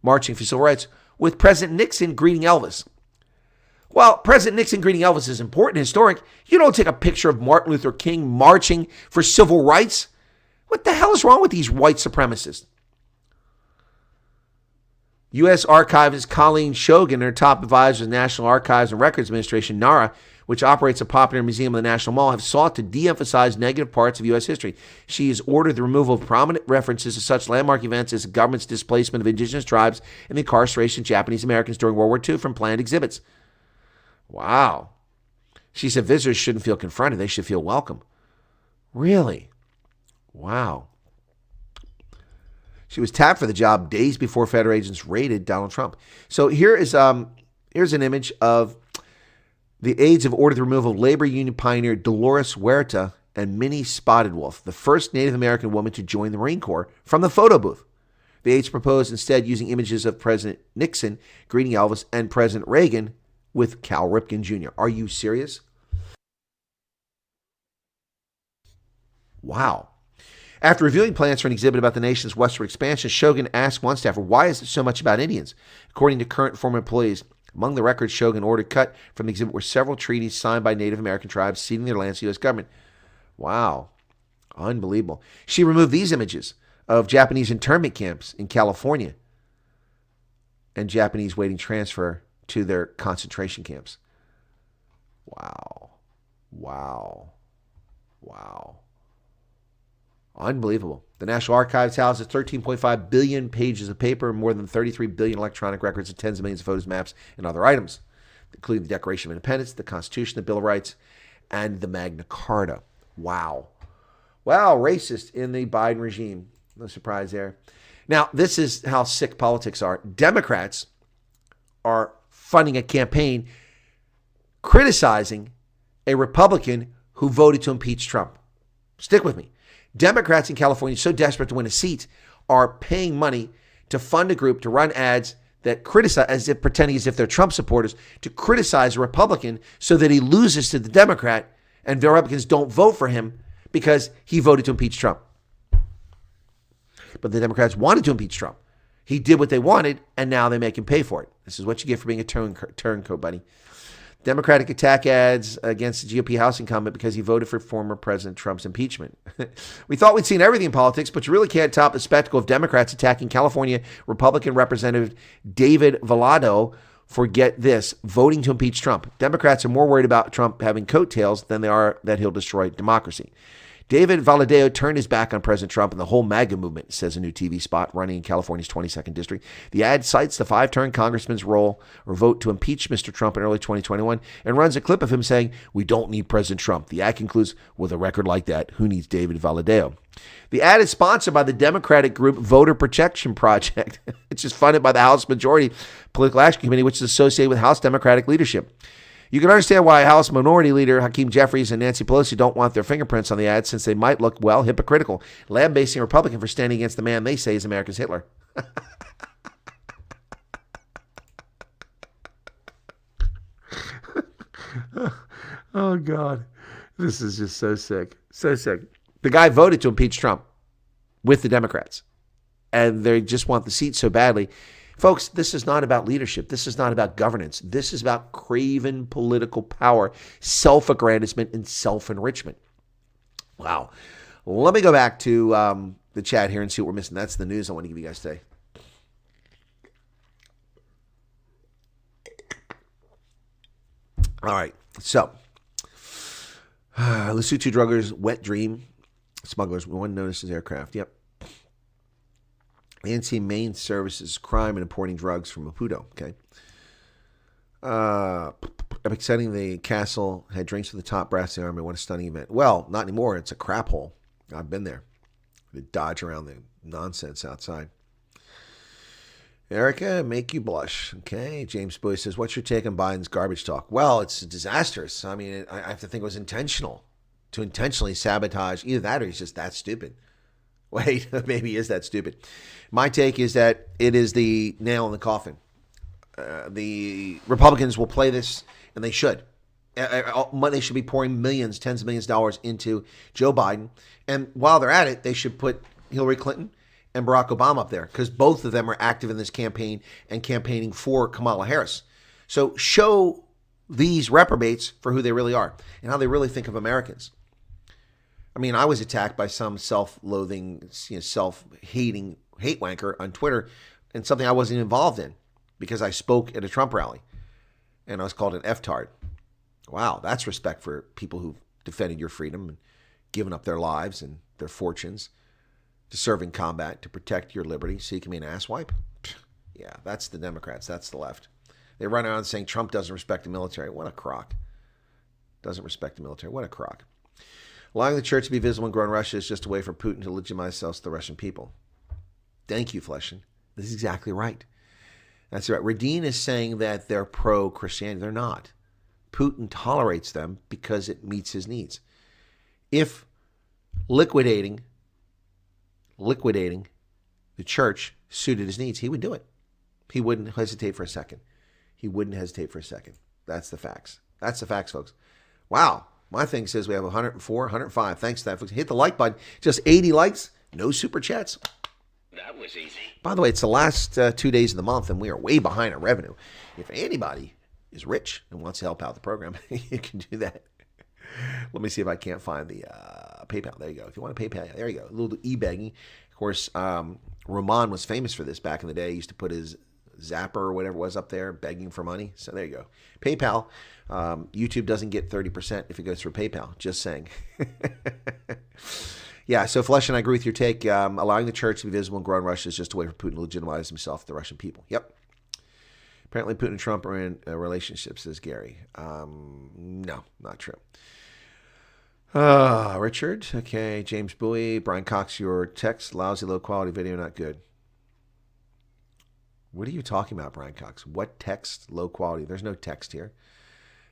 marching for civil rights with President Nixon greeting Elvis. While President Nixon greeting Elvis is important and historic, you don't take a picture of Martin Luther King marching for civil rights. What the hell is wrong with these white supremacists? U.S. Archivist Colleen Shogan and her top advisor of the National Archives and Records Administration, NARA, which operates a popular museum in the National Mall, have sought to de-emphasize negative parts of U.S. history. She has ordered the removal of prominent references to such landmark events as the government's displacement of indigenous tribes and the incarceration of Japanese Americans during World War II from planned exhibits. Wow. She said visitors shouldn't feel confronted. They should feel welcome. Really? Wow. She was tapped for the job days before federal agents raided Donald Trump. So here's an image of the aides have ordered the removal of labor union pioneer Dolores Huerta and Minnie Spotted Wolf, the first Native American woman to join the Marine Corps, from the photo booth. The aides proposed instead using images of President Nixon greeting Elvis and President Reagan with Cal Ripken Jr. Are you serious? Wow. After reviewing plans for an exhibit about the nation's westward expansion, Shogan asked one staffer, why is it so much about Indians? According to current former employees, among the records Shogan ordered cut from the exhibit were several treaties signed by Native American tribes ceding their lands to the U.S. government. Wow. Unbelievable. She removed these images of Japanese internment camps in California and Japanese waiting transfer to their concentration camps. Wow. Unbelievable. The National Archives houses 13.5 billion pages of paper, more than 33 billion electronic records, and tens of millions of photos, maps, and other items, including the Declaration of Independence, the Constitution, the Bill of Rights, and the Magna Carta. Wow. Racist in the Biden regime. No surprise there. Now, this is how sick politics are. Democrats are funding a campaign criticizing a Republican who voted to impeach Trump. Stick with me. Democrats in California, so desperate to win a seat, are paying money to fund a group to run ads that criticize, pretending as if they're Trump supporters, to criticize a Republican so that he loses to the Democrat and the Republicans don't vote for him because he voted to impeach Trump. But the Democrats wanted to impeach Trump. He did what they wanted, and now they make him pay for it. This is what you get for being a turncoat, buddy. Democratic attack ads against the GOP House incumbent because he voted for former President Trump's impeachment. We thought we'd seen everything in politics, but you really can't top the spectacle of Democrats attacking California Republican Representative David Vallado for, get this, voting to impeach Trump. Democrats are more worried about Trump having coattails than they are that he'll destroy democracy. David Valadao turned his back on President Trump and the whole MAGA movement, says a new TV spot running in California's 22nd district. The ad cites the five-term congressman's role or vote to impeach Mr. Trump in early 2021 and runs a clip of him saying, "We don't need President Trump." The ad concludes, "With a record like that, who needs David Valadao?" The ad is sponsored by the Democratic group Voter Protection Project, which is funded by the House Majority Political Action Committee, which is associated with House Democratic leadership. You can understand why House Minority Leader Hakeem Jeffries and Nancy Pelosi don't want their fingerprints on the ad, since they might look, well, hypocritical, lambasting a Republican for standing against the man they say is America's Hitler. Oh, God. This is just so sick. So sick. The guy voted to impeach Trump with the Democrats, and they just want the seat so badly. Folks, this is not about leadership. This is not about governance. This is about craven political power, self-aggrandizement, and self-enrichment. Wow. Let me go back to the chat here and see what we're missing. That's the news I want to give you guys today. All right. So, Lesotho druggers' wet dream. Smugglers. One notices aircraft. Yep. ANC main services crime and importing drugs from Maputo. Okay. Epic setting. The castle had drinks with the top brass of the army. What a stunning event. Well, not anymore. It's a crap hole. I've been there. They dodge around the nonsense outside. Erica, make you blush. Okay. James Bowie says, what's your take on Biden's garbage talk? Well, it's disastrous. I mean, I have to think it was intentional. To intentionally sabotage. Either that or he's just that stupid. Wait, maybe he is that stupid. My take is that it is the nail in the coffin. The Republicans will play this, and they should. They should be pouring millions, tens of millions of dollars into Joe Biden. And while they're at it, they should put Hillary Clinton and Barack Obama up there because both of them are active in this campaign and campaigning for Kamala Harris. So show these reprobates for who they really are and how they really think of Americans. I mean, I was attacked by some self-loathing, self-hating hate wanker on Twitter and something I wasn't involved in because I spoke at a Trump rally and I was called an F-tard. Wow, that's respect for people who've defended your freedom and given up their lives and their fortunes to serve in combat to protect your liberty so you can be an asswipe? Yeah, that's the Democrats. That's the left. They run around saying Trump doesn't respect the military. What a crock. Doesn't respect the military. What a crock. Allowing the church to be visible and grow in Russia is just a way for Putin to legitimize himself to the Russian people. Thank you, Fleshin. This is exactly right. That's right. Radine is saying that they're pro-Christianity. They're not. Putin tolerates them because it meets his needs. If liquidating the church suited his needs, he would do it. He wouldn't hesitate for a second. That's the facts. That's the facts, folks. Wow. My thing says we have 104, 105. Thanks to that, folks. Hit the like button. Just 80 likes. No super chats. That was easy. By the way, it's the last 2 days of the month, and we are way behind on revenue. If anybody is rich and wants to help out the program, you can do that. Let me see if I can't find the PayPal. There you go. If you want to PayPal, there you go. A little e-begging. Of course, Roman was famous for this back in the day. He used to put his Zapper or whatever it was up there begging for money. So there you go. PayPal. YouTube doesn't get 30% if it goes through PayPal. Just saying. Yeah, so Flesh, and I agree with your take. Allowing the church to be visible and grow in Russia is just a way for Putin to legitimize himself to the Russian people. Yep. Apparently Putin and Trump are in a relationship, says Gary. No, not true. Richard. Okay. James Bowie. Brian Cox, your text. Lousy, low quality video, not good. What are you talking about, Brian Cox? What text? Low quality. There's no text here.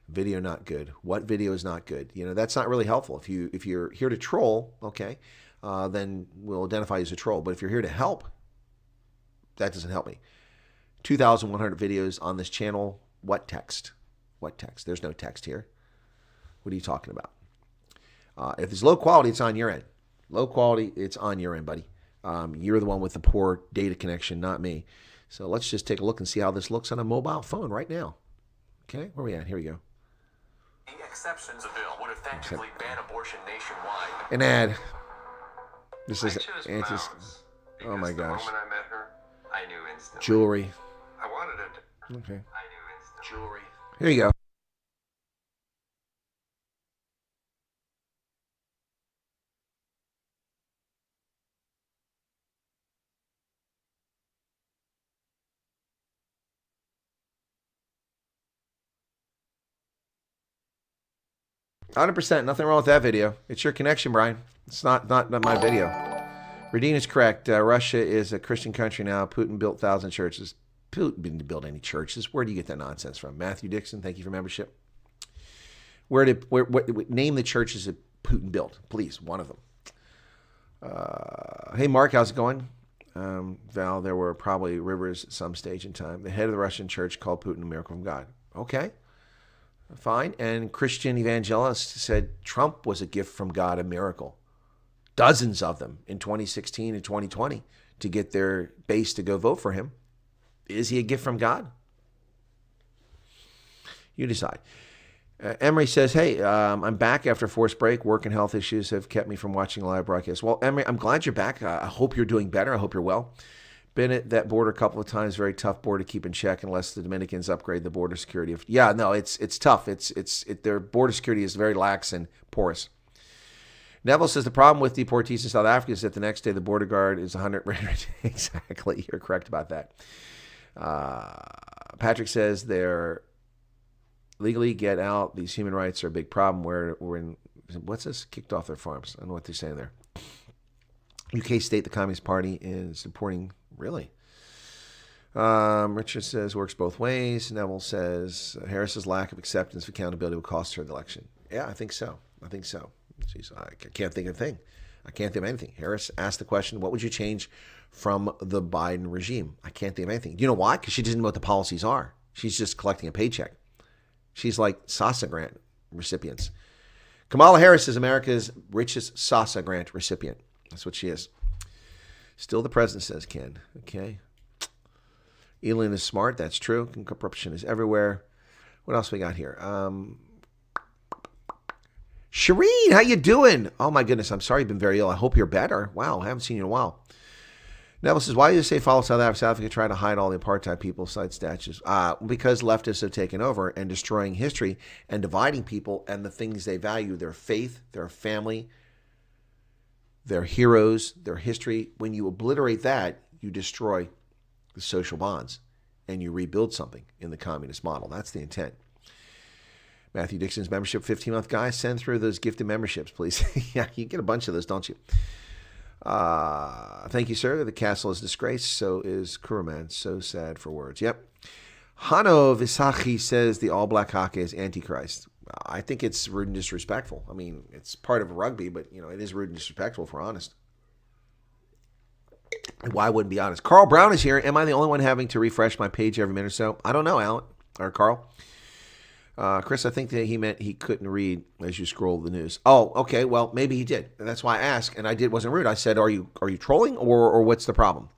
Video not good. What video is not good? That's not really helpful. If you're here to troll, okay, then we'll identify you as a troll. But if you're here to help, that doesn't help me. 2,100 videos on this channel. What text? What text? There's no text here. What are you talking about? If it's low quality, it's on your end. Low quality, it's on your end, buddy. You're the one with the poor data connection, not me. So let's just take a look and see how this looks on a mobile phone right now. Okay, where are we at? Here we go. The exceptions bill would effectively ban abortion nationwide. An ad. This is antis. Oh my gosh. The moment I met her, I knew instantly. Jewelry. I wanted it. Okay. I knew instantly. Jewelry. Here you go. %, nothing wrong with that video. It's your connection, Brian. It's not my video. Radine is correct. Russia is a Christian country now. Putin built 1,000 churches. Putin didn't build any churches. Where do you get that nonsense from? Matthew Dixon, thank you for membership. Name the churches that Putin built, please. One of them. Hey, Mark, how's it going? Val, there were probably rivers at some stage in time. The head of the Russian church called Putin a miracle from God. Okay. Fine. And Christian evangelists said Trump was a gift from God, a miracle. Dozens of them in 2016 and 2020 to get their base to go vote for him. Is he a gift from God? You decide. Emery says, hey, I'm back after forced break. Work and health issues have kept me from watching a live broadcast. Well, Emery, I'm glad you're back. I hope you're doing better. I hope you're well. Been at that border a couple of times. Very tough border to keep in check unless the Dominicans upgrade the border security. Yeah, no, it's tough. Their border security is very lax and porous. Neville says the problem with deportees in South Africa is that the next day the border guard is 100. Exactly, you're correct about that. Patrick says they're legally get out. These human rights are a big problem. We're in, what's this? Kicked off their farms. I don't know what they're saying there. UK state the Communist Party is supporting, really? Richard says works both ways. Neville says Harris's lack of acceptance of accountability will cost her the election. Yeah, I think so. Jeez, I can't think of a thing. I can't think of anything. Harris asked the question, what would you change from the Biden regime? I can't think of anything. Do you know why? Because she doesn't know what the policies are. She's just collecting a paycheck. She's like SASA grant recipients. Kamala Harris is America's richest SASA grant recipient. That's what she is. Still the president, says Ken. Okay. Elon is smart. That's true. Corruption is everywhere. What else we got here? Shireen, how you doing? Oh, my goodness. I'm sorry you've been very ill. I hope you're better. Wow, I haven't seen you in a while. Neville says, why do you say follow South Africa? South Africa try to hide all the apartheid people, cite statues. Because leftists have taken over and destroying history and dividing people and the things they value, their faith, their family, their heroes, their history. When you obliterate that, you destroy the social bonds and you rebuild something in the communist model. That's the intent. Matthew Dixon's membership 15-month guy, send through those gifted memberships, please. Yeah, you get a bunch of those, don't you? Thank you, sir. The castle is disgraced. So is Kuruman. So sad for words. Yep. Hano Visachi says the all-black hockey is antichrist. I think it's rude and disrespectful. I mean, it's part of rugby, but, it is rude and disrespectful if we're honest. Why wouldn't be honest? Carl Brown is here. Am I the only one having to refresh my page every minute or so? I don't know, Alan. Or Carl. Chris, I think that he meant he couldn't read as you scroll the news. Oh, okay. Well, maybe he did. And that's why I asked. And I wasn't rude. I said, are you trolling or what's the problem?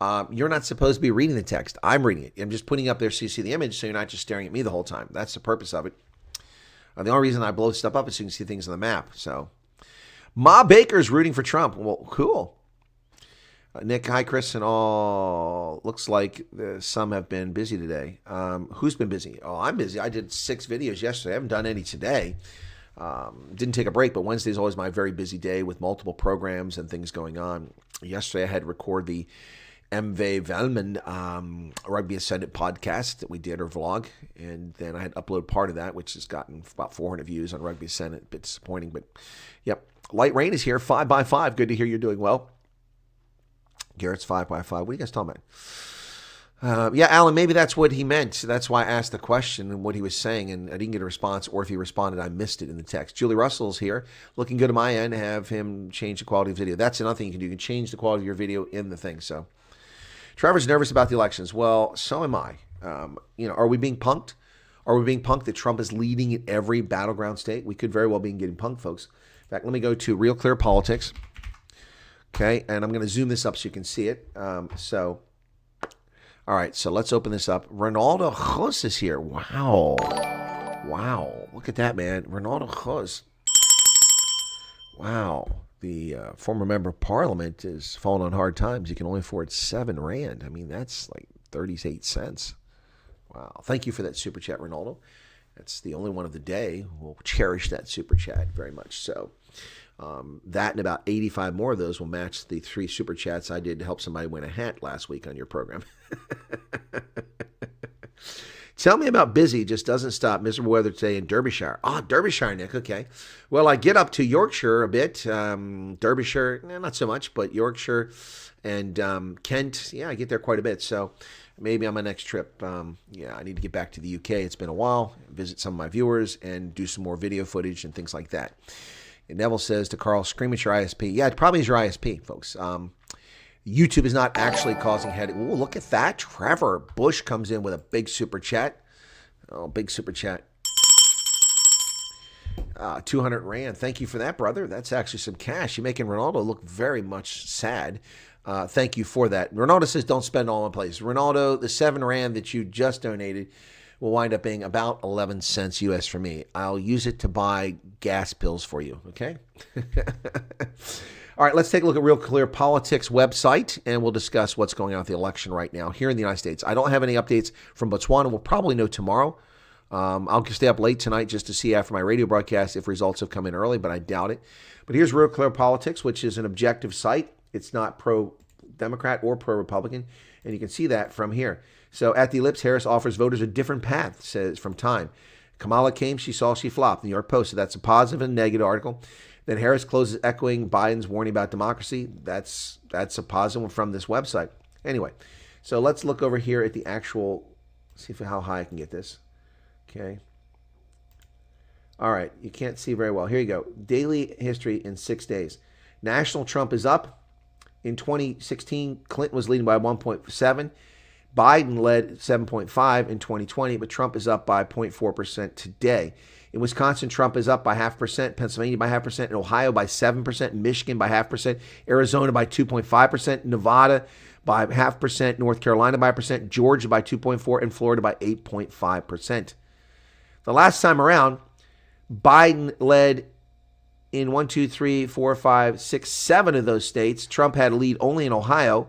You're not supposed to be reading the text. I'm reading it. I'm just putting it up there so you see the image so you're not just staring at me the whole time. That's the purpose of it. The only reason I blow stuff up is so you can see things on the map. So, Ma Baker's rooting for Trump. Well, cool. Nick, hi, Chris, and all. Looks like some have been busy today. Who's been busy? Oh, I'm busy. I did 6 videos yesterday. I haven't done any today. Didn't take a break, but Wednesday is always my very busy day with multiple programs and things going on. Yesterday, I had to record the MV Velman Rugby Ascendant podcast that we did, or vlog, and then I had to upload part of that, which has gotten about 400 views on Rugby Ascendant. A bit disappointing, but yep. Light Rain is here, 5x5. Good to hear you're doing well. Garrett's 5x5. What are you guys talking about? Yeah, Alan, maybe that's what he meant. That's why I asked the question and what he was saying, and I didn't get a response, or if he responded, I missed it in the text. Julie Russell's here. Looking good on my end. Have him change the quality of video. That's another thing you can do. You can change the quality of your video in the thing. So, Trevor's nervous about the elections. Well, so am I. Are we being punked? Are we being punked that Trump is leading in every battleground state? We could very well be getting punked, folks. In fact, let me go to Real Clear Politics. Okay, and I'm going to zoom this up so you can see it. All right, so let's open this up. Ronaldo Jose is here. Wow. Look at that, man. Ronaldo Jose. Wow. The former member of parliament is falling on hard times. He can only afford 7 rand. I mean, that's like 38 cents. Wow. Thank you for that super chat, Ronaldo. That's the only one of the day. We'll cherish that super chat very much so. That and about 85 more of those will match the 3 super chats I did to help somebody win a hat last week on your program. Tell me about busy. Just doesn't stop. Miserable weather today in Derbyshire. Derbyshire, Nick. Okay. Well, I get up to Yorkshire a bit. Derbyshire, not so much, but Yorkshire and Kent. Yeah, I get there quite a bit. So maybe on my next trip, I need to get back to the UK. It's been a while. Visit some of my viewers and do some more video footage and things like that. And Neville says to Carl, scream at your ISP. Yeah, it probably is your ISP, folks. YouTube is not actually causing headache. Ooh, look at that. Trevor Bush comes in with a big super chat. Oh, big super chat. 200 rand. Thank you for that, brother. That's actually some cash. You're making Ronaldo look very much sad. Thank you for that. Ronaldo says don't spend all in place. Ronaldo, the 7 rand that you just donated will wind up being about 11 cents US for me. I'll use it to buy gas pills for you, okay? All right, let's take a look at Real Clear Politics website, and we'll discuss what's going on with the election right now here in the United States. I don't have any updates from Botswana. We'll probably know tomorrow. I'll stay up late tonight just to see after my radio broadcast if results have come in early, but I doubt it. But here's Real Clear Politics, which is an objective site. It's not pro-Democrat or pro-Republican, and you can see that from here. So at the ellipse, Harris offers voters a different path, says from Time. Kamala came, she saw, she flopped. New York Post. So that's a positive and negative article. Then Harris closes echoing Biden's warning about democracy. That's a positive one from this website. Anyway, so let's look over here at the actual, see how high I can get this. Okay. All right, you can't see very well. Here you go. Daily history in 6 days. National Trump is up. In 2016, Clinton was leading by 1.7. Biden led 7.5 in 2020, but Trump is up by 0.4% today. In Wisconsin, Trump is up by 0.5%, Pennsylvania by 0.5%, in Ohio by 7%, Michigan by 0.5%, Arizona by 2.5%, Nevada by 0.5%, North Carolina by 1%, Georgia by 2.4%, and Florida by 8.5%. The last time around, Biden led in 1, 2, 3, 4, 5, 6, 7 of those states. Trump had a lead only in Ohio,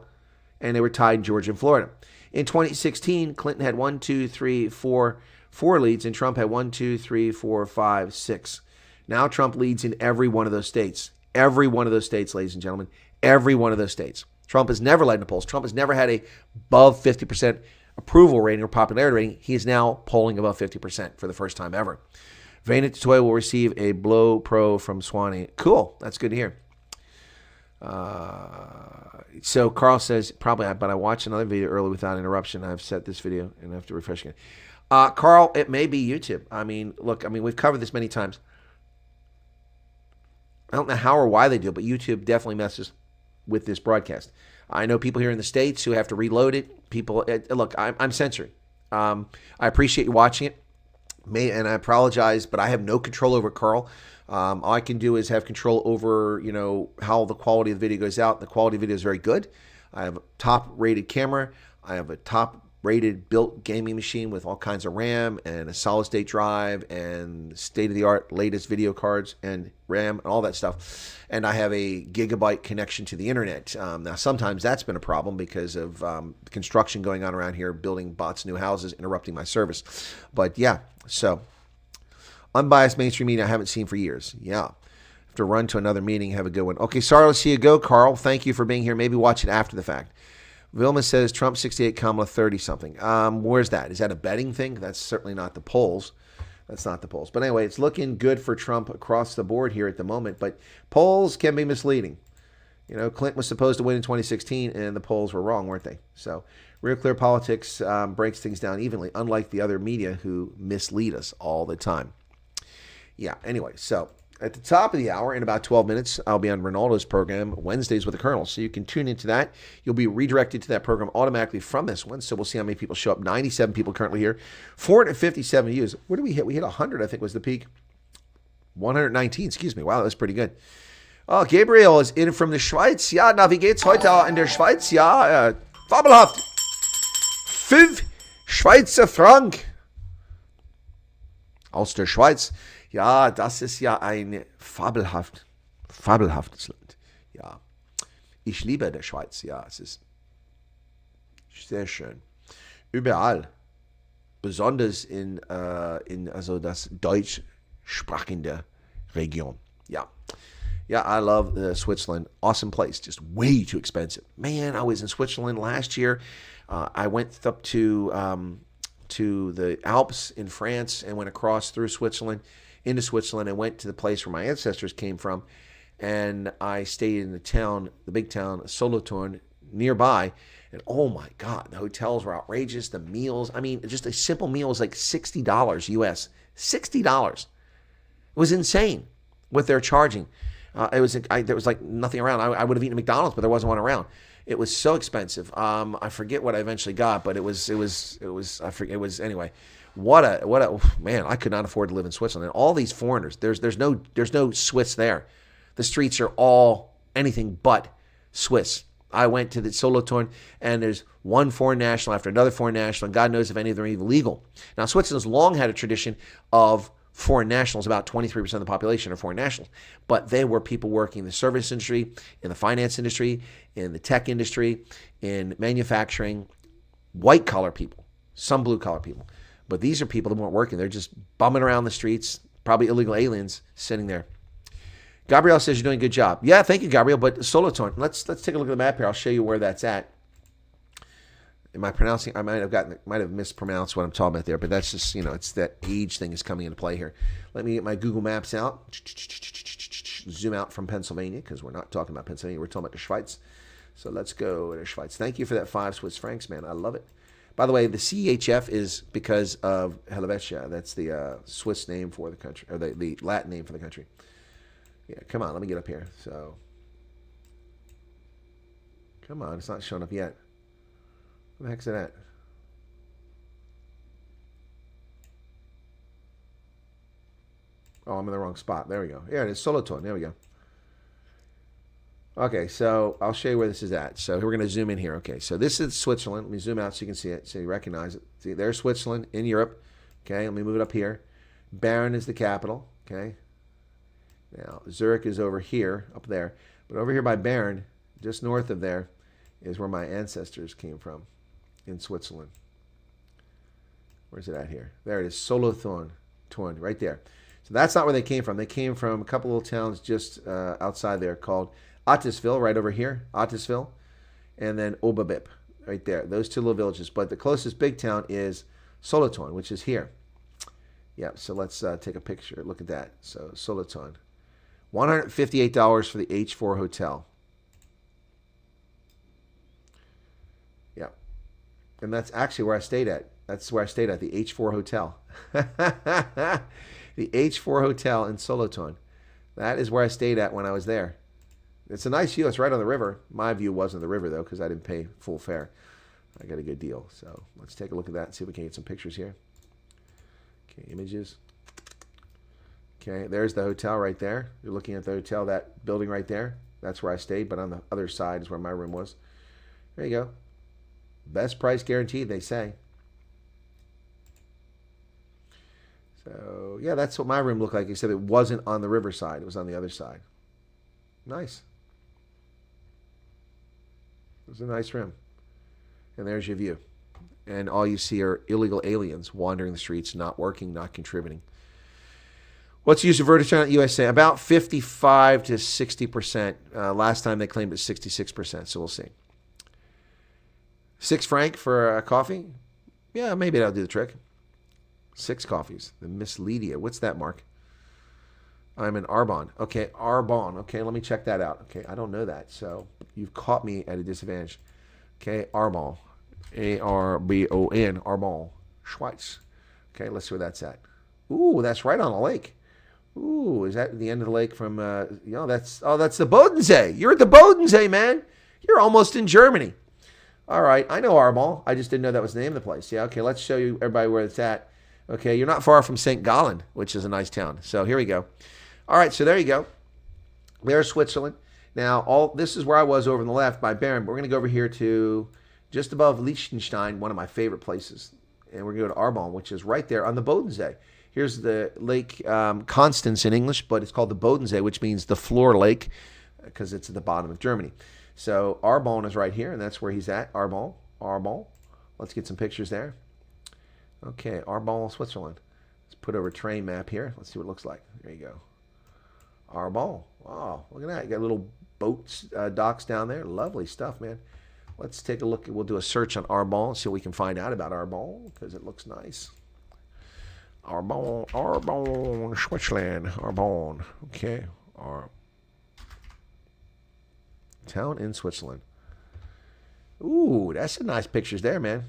and they were tied in Georgia and Florida. In 2016, Clinton had 1, 2, 3, 4 leads, and Trump had 1, 2, 3, 4, 5, 6. Now Trump leads in every one of those states. Every one of those states, ladies and gentlemen. Every one of those states. Trump has never led in the polls. Trump has never had a above 50% approval rating or popularity rating. He is now polling above 50% for the first time ever. Vayner Toy will receive a Blow Pro from Swanee. Cool. That's good to hear. So Carl says, probably, but I watched another video earlier without interruption. I've set this video and I have to refresh again. Carl, it may be YouTube. I mean, look, we've covered this many times. I don't know how or why they do it, but YouTube definitely messes with this broadcast. I know people here in the States who have to reload it. People, look, I'm censoring. I appreciate you watching it. And I apologize, but I have no control over Carl. All I can do is have control over, how the quality of the video goes out. The quality of the video is very good. I have a top-rated camera. I have a top-rated built gaming machine with all kinds of RAM and a solid-state drive and state-of-the-art latest video cards and RAM and all that stuff. And I have a gigabyte connection to the internet. Now, sometimes that's been a problem because of construction going on around here, building bots, new houses, interrupting my service. But yeah, so unbiased mainstream media I haven't seen for years. Yeah. Have to run to another meeting. Have a good one. Okay, sorry to see you go, Carl. Thank you for being here. Maybe watch it after the fact. Vilma says Trump 68, Kamala 30 something. Where's that? Is that a betting thing? That's certainly not the polls. That's not the polls. But anyway, it's looking good for Trump across the board here at the moment. But polls can be misleading. Clinton was supposed to win in 2016, and the polls were wrong, weren't they? So Real Clear Politics breaks things down evenly, unlike the other media who mislead us all the time. Yeah, anyway, so at the top of the hour, in about 12 minutes, I'll be on Ronaldo's program, Wednesdays with the Colonel. So you can tune into that. You'll be redirected to that program automatically from this one. So we'll see how many people show up. 97 people currently here. 457 views. What did we hit? We hit 100, I think was the peak. 119, excuse me. Wow, that's pretty good. Oh, Gabriel is in from the Schweiz. Ja, na, wie geht's heute in der Schweiz? Ja, fabelhaft. 5 Schweizer Frank. Aus der Schweiz. Ja, das ist ja ein fabelhaftes Land. Ja, ich liebe die Schweiz. Ja, es ist sehr schön. Überall. Besonders in also das deutschsprachige Region. Ja. Yeah, I love Switzerland. Awesome place. Just way too expensive. Man, I was in Switzerland last year. I went up to the Alps in France and went across through Switzerland, into Switzerland, and went to the place where my ancestors came from. And I stayed in the big town, Solothurn, nearby. And oh my God, the hotels were outrageous. The meals, just a simple meal was like $60 US. $60. It was insane what they're charging. There was like nothing around. I would have eaten at McDonald's, but there wasn't one around. It was so expensive. I forget what I eventually got, but it was anyway. What a man! I could not afford to live in Switzerland. And all these foreigners. There's no Swiss there. The streets are all anything but Swiss. I went to the Solothurn, and there's one foreign national after another foreign national, and God knows if any of them are even legal. Now, Switzerland's long had a tradition of foreign nationals. About 23% of the population are foreign nationals. But they were people working in the service industry, in the finance industry, in the tech industry, in manufacturing, white-collar people, some blue-collar people. But these are people that weren't working. They're just bumming around the streets, probably illegal aliens sitting there. Gabrielle says you're doing a good job. Yeah, thank you, Gabrielle. But Solothurn, let's take a look at the map here. I'll show you where that's at. Am I pronouncing? I might have mispronounced what I'm talking about there, but that's just, it's that age thing is coming into play here. Let me get my Google Maps out. Zoom out from Pennsylvania, because we're not talking about Pennsylvania. We're talking about the Schweiz. So let's go to Schweiz. Thank you for that 5 Swiss francs, man. I love it. By the way, the CHF is because of Helvetia. That's the Swiss name for the country, or the Latin name for the country. Yeah, come on. Let me get up here. So, come on. It's not showing up yet. Where the heck's it at? Oh, I'm in the wrong spot. There we go. Here it is. Solothurn. There we go. Okay, so I'll show you where this is at. So we're going to zoom in here. Okay, so this is Switzerland. Let me zoom out so you can see it, so you recognize it. See, there's Switzerland in Europe. Okay, let me move it up here. Bern is the capital. Okay. Now, Zurich is over here, up there. But over here by Bern, just north of there, is where my ancestors came from in Switzerland. Where's it at here? There it is, Solothurn, right there. So that's not where they came from. They came from a couple little towns just outside there called Ottisville, right over here, Ottisville, and then Oberbip, right there. Those 2 little villages. But the closest big town is Solothurn, which is here. Yeah, so let's take a picture. Look at that. So Solothurn. $158 for the H4 hotel. Yeah. And that's actually where I stayed at. That's where I stayed at, the H4 hotel. The H4 hotel in Solothurn. That is where I stayed at when I was there. It's a nice view. It's right on the river. My view wasn't the river, though, because I didn't pay full fare. I got a good deal. So let's take a look at that and see if we can get some pictures here. Okay, images. Okay, there's the hotel right there. You're looking at the hotel, that building right there. That's where I stayed, but on the other side is where my room was. There you go. Best price guaranteed, they say. So, yeah, that's what my room looked like, except it wasn't on the riverside. It was on the other side. Nice. It was a nice room. And there's your view. And all you see are illegal aliens wandering the streets, not working, not contributing. What's the use of verdict on USA? About 55 to 60%. Last time they claimed it 66%, so we'll see. 6 franc for a coffee? Yeah, maybe that'll do the trick. 6 coffees. The Miss Lydia. What's that, Mark? I'm in Arbonne. Okay, Arbonne. Okay, let me check that out. Okay, I don't know that, so you've caught me at a disadvantage. Okay, Arbonne. A-R-B-O-N, Arbonne, Schweiz. Okay, let's see where that's at. Ooh, that's right on the lake. Ooh, is that the end of the lake from, that's the Bodensee. You're at the Bodensee, man. You're almost in Germany. All right, I know Arbonne. I just didn't know that was the name of the place. Yeah, okay, let's show you everybody where it's at. Okay, you're not far from St. Gallen, which is a nice town. So here we go. All right, so there you go. There's Switzerland. Now, this is where I was over on the left by Bern. We're going to go over here to just above Liechtenstein, one of my favorite places. And we're going to go to Arbonne, which is right there on the Bodensee. Here's the Lake Constance in English, but it's called the Bodensee, which means the floor lake, because it's at the bottom of Germany. So Arbonne is right here, and that's where he's at, Arbonne. Let's get some pictures there. Okay, Arbonne, Switzerland. Let's put over a train map here. Let's see what it looks like. There you go. Arbonne. Wow, look at that. You got little boats, docks down there. Lovely stuff, man. Let's take a look. We'll do a search on Arbonne, see what we can find out about Arbonne, because it looks nice. Arbonne, Switzerland, Arbonne. Okay. Town in Switzerland. Ooh, that's some nice pictures there, man.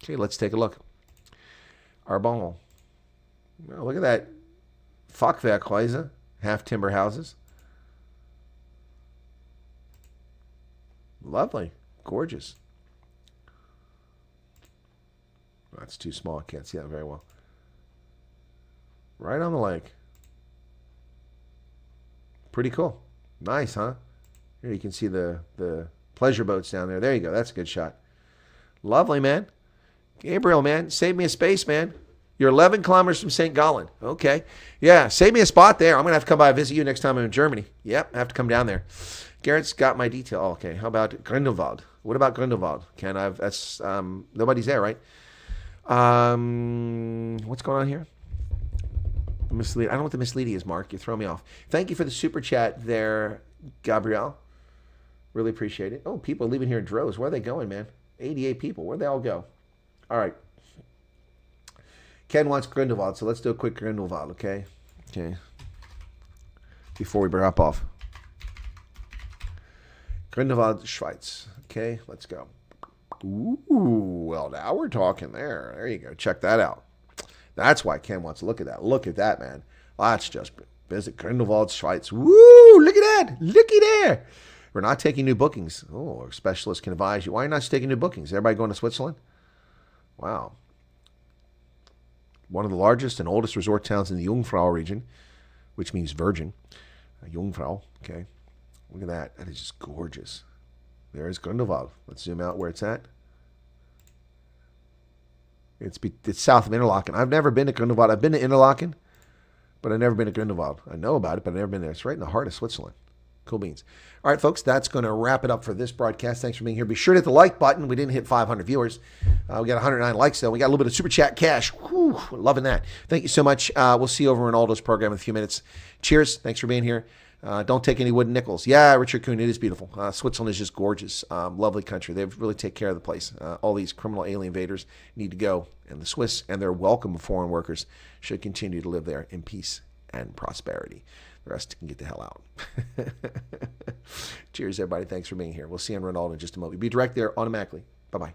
Okay, let's take a look. Arbonne. Oh, look at that. Fachwerkhäuser, half timber houses. Lovely. Gorgeous. That's too small. I can't see that very well. Right on the lake. Pretty cool. Nice, huh? Here you can see the pleasure boats down there. There you go. That's a good shot. Lovely, man. Gabriel, man, save me a space, man. You're 11 kilometers from St. Gallen. Okay. Yeah, save me a spot there. I'm going to have to come by and visit you next time I'm in Germany. Yep, I have to come down there. Garrett's got my detail. Oh, okay, how about Grindelwald? What about Grindelwald? That's nobody's there, right? What's going on here? I don't know what the misleading is, Mark. You throw me off. Thank you for the super chat there, Gabrielle. Really appreciate it. Oh, people are leaving here in droves. Where are they going, man? 88 people. Where'd they all go? All right. Ken wants Grindelwald, so let's do a quick Grindelwald, okay? Okay. Before we wrap off. Grindelwald, Schweiz. Okay, let's go. Ooh, well, now we're talking there. There you go. Check that out. That's why Ken wants to look at that. Look at that, man. Let's just visit Grindelwald, Schweiz. Woo! Look at that. Looky there. We're not taking new bookings. Oh, our specialist can advise you. Why are you not taking new bookings? Everybody going to Switzerland? Wow. One of the largest and oldest resort towns in the Jungfrau region, which means virgin. Jungfrau, okay. Look at that. That is just gorgeous. There's Grindelwald. Let's zoom out where it's at. It's south of Interlaken. I've never been to Grindelwald. I've been to Interlaken, but I've never been to Grindelwald. I know about it, but I've never been there. It's right in the heart of Switzerland. Cool beans. All right, folks, that's going to wrap it up for this broadcast. Thanks for being here. Be sure to hit the like button. We didn't hit 500 viewers. We got 109 likes, though. We got a little bit of super chat cash. Whew, loving that. Thank you so much. We'll see you over in Aldo's program in a few minutes. Cheers. Thanks for being here. Don't take any wooden nickels. Yeah, Richard Kuhn, it is beautiful. Switzerland is just gorgeous. Lovely country. They really take care of the place. All these criminal alien invaders need to go. And the Swiss and their welcome foreign workers should continue to live there in peace and prosperity. The rest can get the hell out. Cheers, everybody. Thanks for being here. We'll see you on Ronaldo in just a moment. Be direct there automatically. Bye-bye.